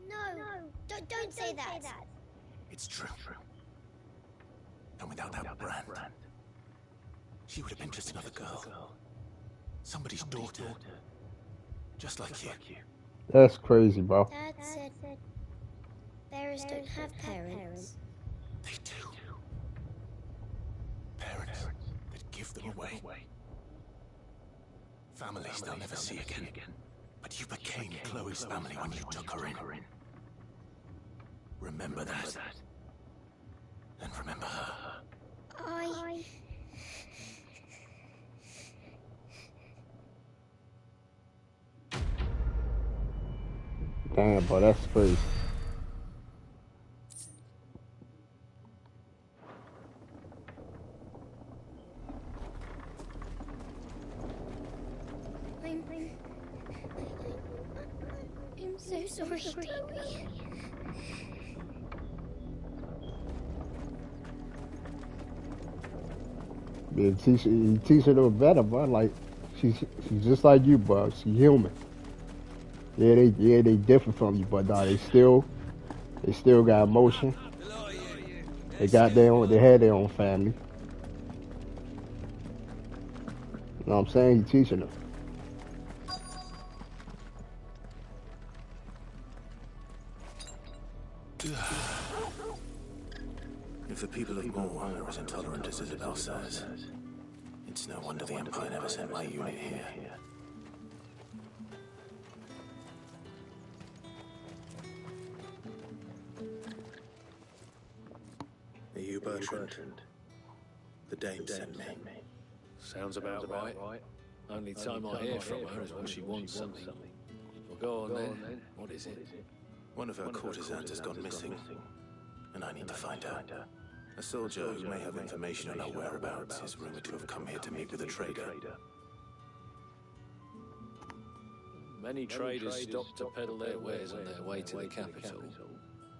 No, don't say that. It's true. And without that brand, she would have been just another girl. Somebody's daughter. Just like you. That's crazy, bro. Dad said bearers don't have parents. They do. Parents that give them away. Families they'll never see again. But you became Chloe's family when you took her in. Remember that. And remember her. Damn, bro, that's crazy. I'm so sorry, Chloe. Yeah, he teach her to be better, bro. Like she's just like you, bro. She's human. Yeah, they different from you, but they still got emotion. They had their own family. You know what I'm saying? He's teaching them. If the people of Moor are as intolerant as Isabel says, it's no wonder the Empire never sent my unit here. Bertrand? The dame sent me. Sounds about right. Only time I hear from her is when she wants something. Well, go on then. What is it? One of her courtesans has gone missing, and I need to find her. A soldier who may have information on her whereabouts is rumored to have come here to meet with a trader. Many traders stop to peddle their wares on their way to the capital,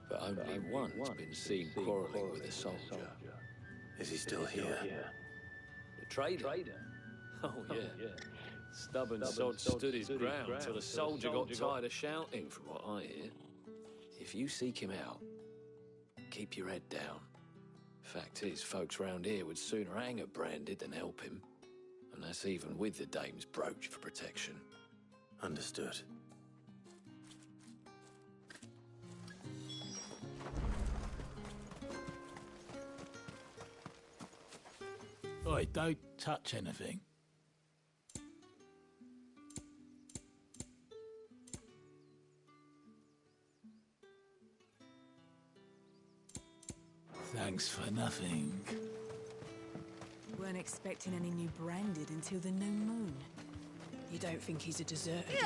but only one's been seen quarrelling with a soldier. Is he still here? The trader? Oh, yeah. Stubborn sod stood his ground till the soldier got tired of shouting, from what I hear. If you seek him out, keep your head down. Fact is, folks round here would sooner hang a branded than help him. And that's even with the dame's brooch for protection. Understood. Oi, don't touch anything. Thanks for nothing. Weren't expecting any new branded until the new moon. You don't think he's a deserter, do you?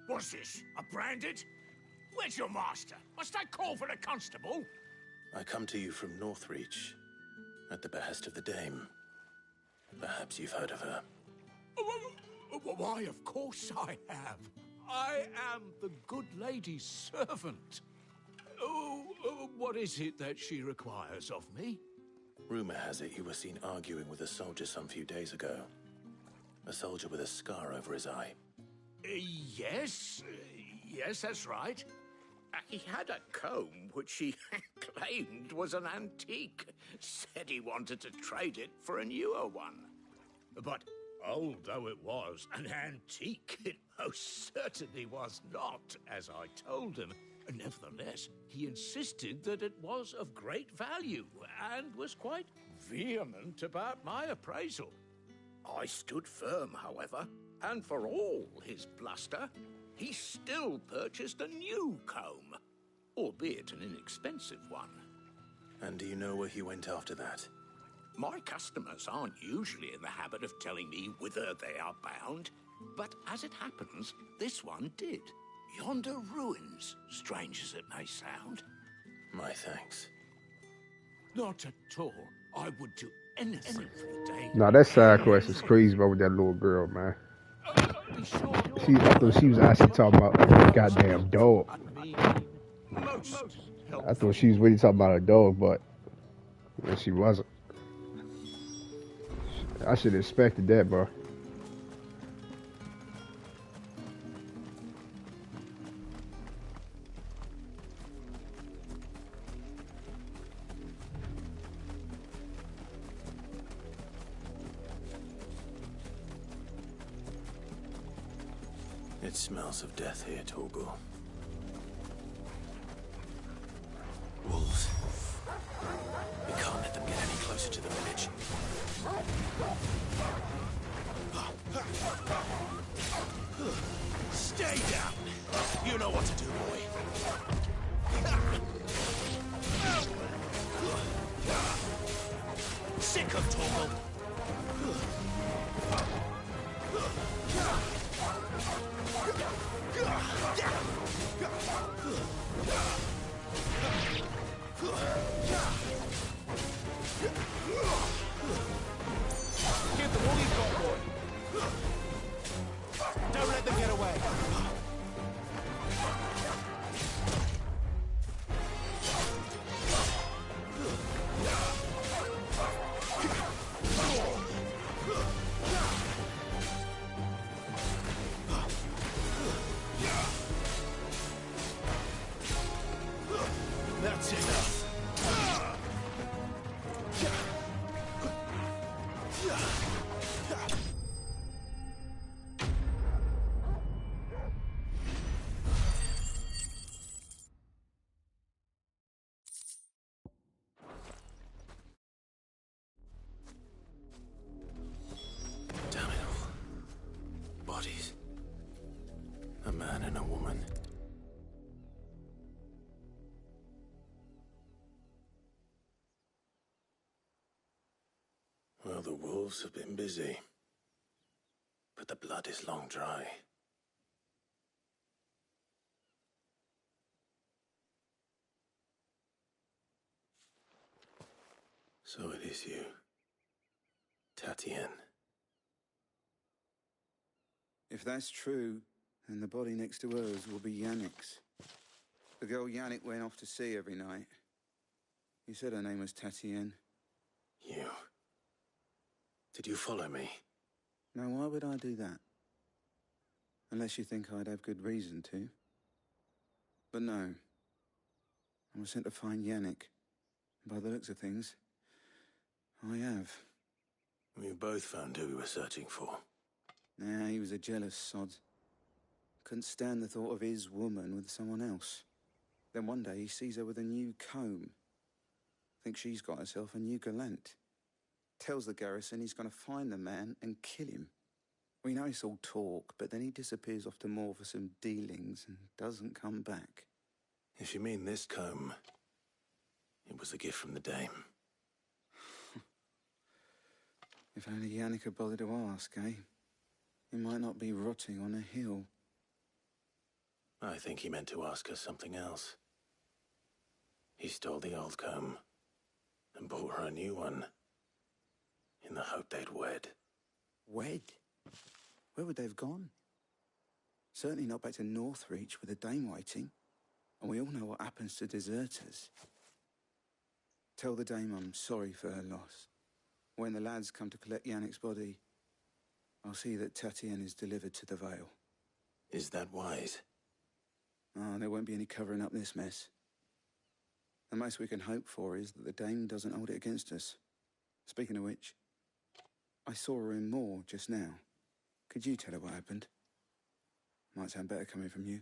What's this? A branded? Where's your master? Must I call for the constable? I come to you from Northreach, at the behest of the dame. Perhaps you've heard of her. Why, of course I have. I am the good lady's servant. What is it that she requires of me? Rumor has it you were seen arguing with a soldier some few days ago. A soldier with a scar over his eye. Yes, that's right. He had a comb which he claimed was an antique. Said he wanted to trade it for a newer one. But old though it was, an antique it most certainly was not, as I told him. Nevertheless, he insisted that it was of great value and was quite vehement about my appraisal. I stood firm, however, and for all his bluster, he still purchased a new comb, albeit an inexpensive one. And do you know where he went after that? My customers aren't usually in the habit of telling me whither they are bound, but as it happens, this one did. Yonder ruins, strange as it may sound. My thanks. Not at all. I would do anything for the day. Nah, that side quest is crazy, bro, with that little girl, man. I thought she was actually talking about a goddamn dog. I thought she was really talking about a dog, but she wasn't. I should have expected that, bro. It smells of death here, Torgal. Wolves. We can't let them get any closer to the village. Stay down! You know what to do, boy. Sick of Torgal. Give them all you've got, boy. Don't let them get away. Well, the wolves have been busy. But the blood is long dry. So it is you, Tatien. If that's true, then the body next to hers will be Yannick's. The girl Yannick went off to see every night. You said her name was Tatien. You... Did you follow me? Now, why would I do that? Unless you think I'd have good reason to. But no. I was sent to find Yannick. By the looks of things, I have. We both found who we were searching for. Nah, he was a jealous sod. Couldn't stand the thought of his woman with someone else. Then one day he sees her with a new comb. Thinks she's got herself a new gallant. Tells the garrison he's going to find the man and kill him. We know it's all talk, but then he disappears off to Moor for some dealings and doesn't come back. If you mean this comb, it was a gift from the Dame. If only Yannick had bothered to ask, eh? He might not be rotting on a hill. I think he meant to ask her something else. He stole the old comb and bought her a new one in the hope they'd wed. Wed? Where would they have gone? Certainly not back to Northreach with the Dame waiting. And we all know what happens to deserters. Tell the Dame I'm sorry for her loss. When the lads come to collect Yannick's body, I'll see that Tatien is delivered to the Vale. Is that wise? Oh, there won't be any covering up this mess. The most we can hope for is that the Dame doesn't hold it against us. Speaking of which, I saw her in Moor just now. Could you tell her what happened? Might sound better coming from you.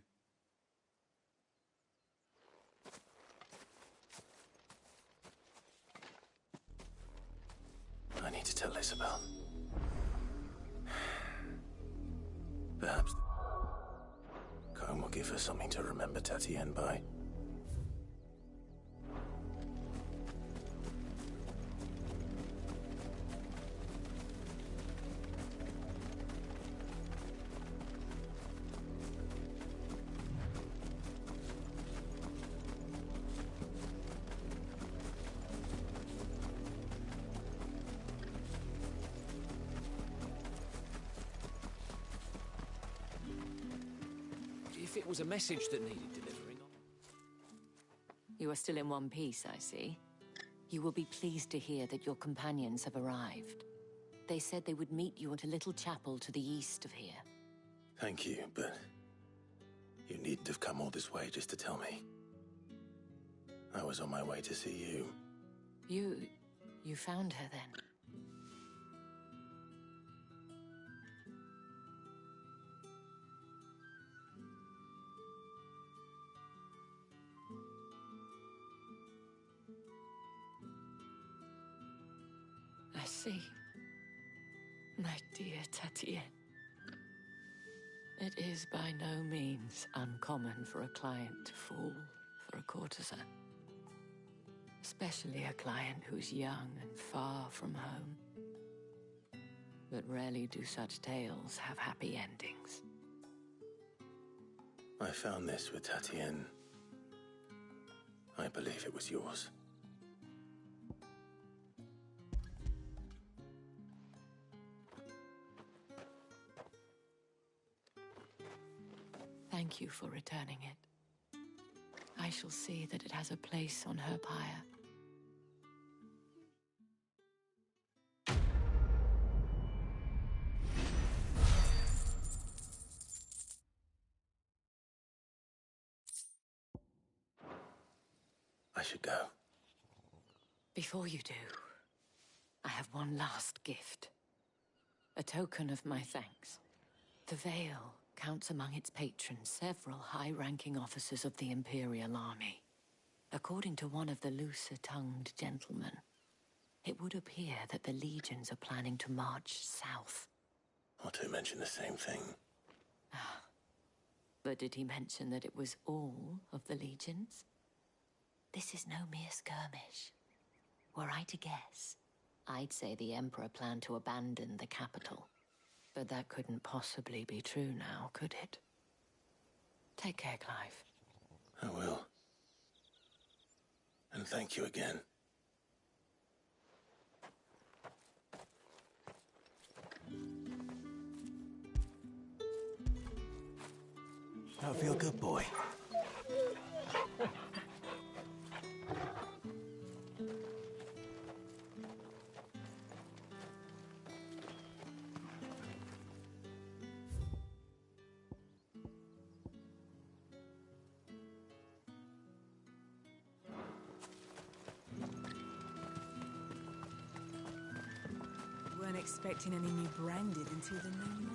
I need to tell Isabel. Perhaps the comb will give her something to remember Tatien by. If it was a message that needed delivering... You are still in one piece, I see. You will be pleased to hear that your companions have arrived. They said they would meet you at a little chapel to the east of here. Thank you, but you needn't have come all this way just to tell me. I was on my way to see you. You found her then? I see. My dear Tatien. It is by no means uncommon for a client to fall for a courtesan. Especially a client who's young and far from home. But rarely do such tales have happy endings. I found this with Tatien. I believe it was yours. Thank you for returning it. I shall see that it has a place on her pyre. I should go. Before you do, I have one last gift. A token of my thanks. The Vale counts among its patrons several high-ranking officers of the Imperial Army. According to one of the looser-tongued gentlemen, it would appear that the legions are planning to march south. Otto mentioned the same thing. But did he mention that it was all of the legions? This is no mere skirmish. Were I to guess, I'd say the Emperor planned to abandon the capital. But that couldn't possibly be true now, could it? Take care, Clive. I will. And thank you again. Don't feel good, boy. Weren't expecting any new branded until the new moon.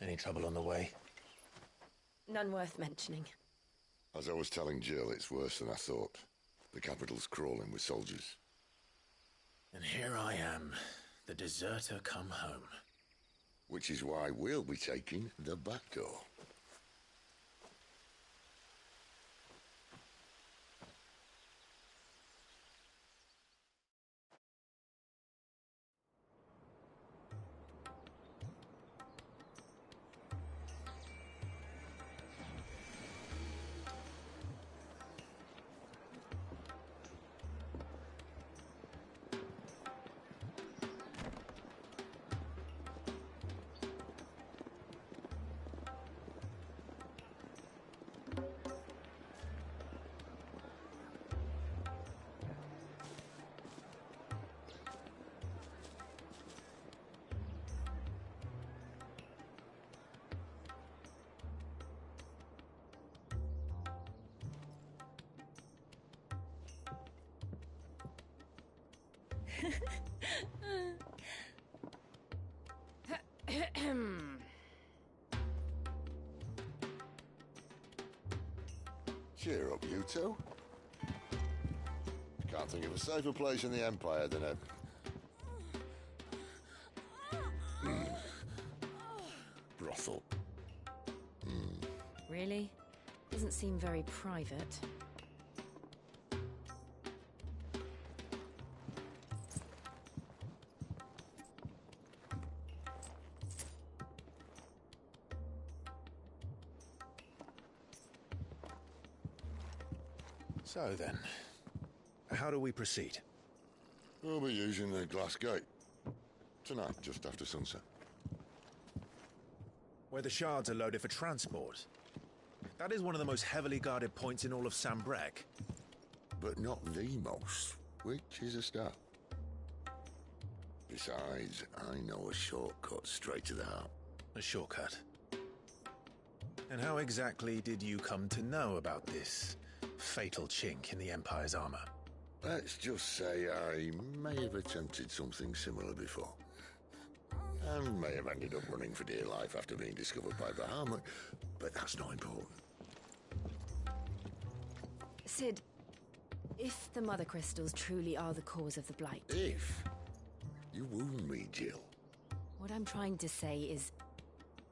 Any trouble on the way? None worth mentioning. As I was telling Jill, it's worse than I thought. The capital's crawling with soldiers. And here I am, the deserter come home. Which is why we'll be taking the back door. Cheer up, you two. Can't think of a safer place in the Empire than a... brothel. Really? Doesn't seem very private. So then, how do we proceed? We'll be using the glass gate. Tonight, just after sunset. Where the shards are loaded for transport. That is one of the most heavily guarded points in all of Sambrek. But not the most, which is a start. Besides, I know a shortcut straight to the heart. A shortcut? And how exactly did you come to know about this fatal chink in the Empire's armor? Let's just say I may have attempted something similar before. And may have ended up running for dear life after being discovered by Bahamut, but that's not important. Sid, if the Mother Crystals truly are the cause of the Blight... If? You wound me, Jill. What I'm trying to say is,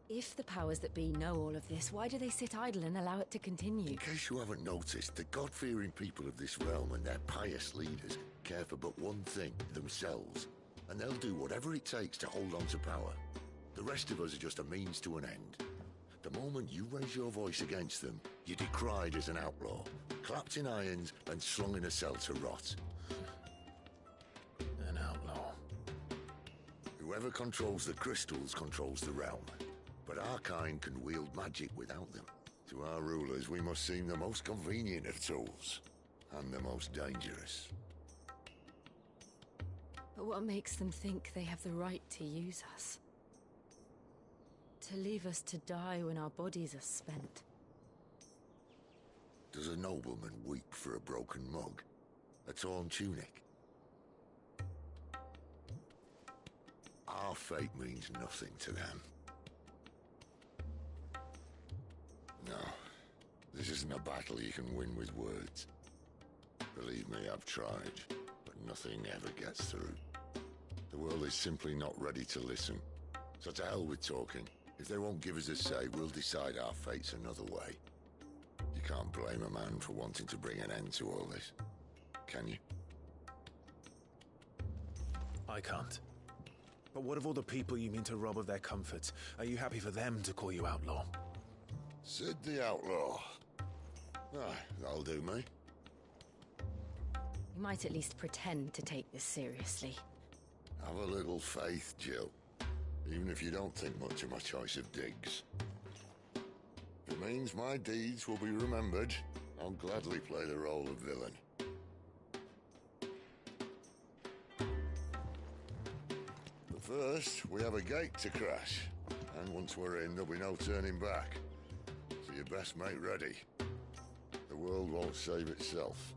if the powers that be know all of this, why do they sit idle and allow it to continue? In case you haven't noticed, the God-fearing people of this realm and their pious leaders care for but one thing, themselves. And they'll do whatever it takes to hold on to power. The rest of us are just a means to an end. The moment you raise your voice against them, you're decried as an outlaw, clapped in irons and slung in a cell to rot. An outlaw. Whoever controls the crystals controls the realm. But our kind can wield magic without them. To our rulers, we must seem the most convenient of tools, and the most dangerous. But what makes them think they have the right to use us? To leave us to die when our bodies are spent? Does a nobleman weep for a broken mug? A torn tunic? Our fate means nothing to them. No, this isn't a battle you can win with words. Believe me, I've tried, but nothing ever gets through. The world is simply not ready to listen. So to hell with talking. If they won't give us a say, we'll decide our fates another way. You can't blame a man for wanting to bring an end to all this, can you? I can't. But what of all the people you mean to rob of their comforts? Are you happy for them to call you outlaw? Sid the Outlaw. Ah, that'll do me. You might at least pretend to take this seriously. Have a little faith, Jill. Even if you don't think much of my choice of digs. If it means my deeds will be remembered, I'll gladly play the role of villain. But first, we have a gate to crash. And once we're in, there'll be no turning back. So you best make ready. The world won't save itself.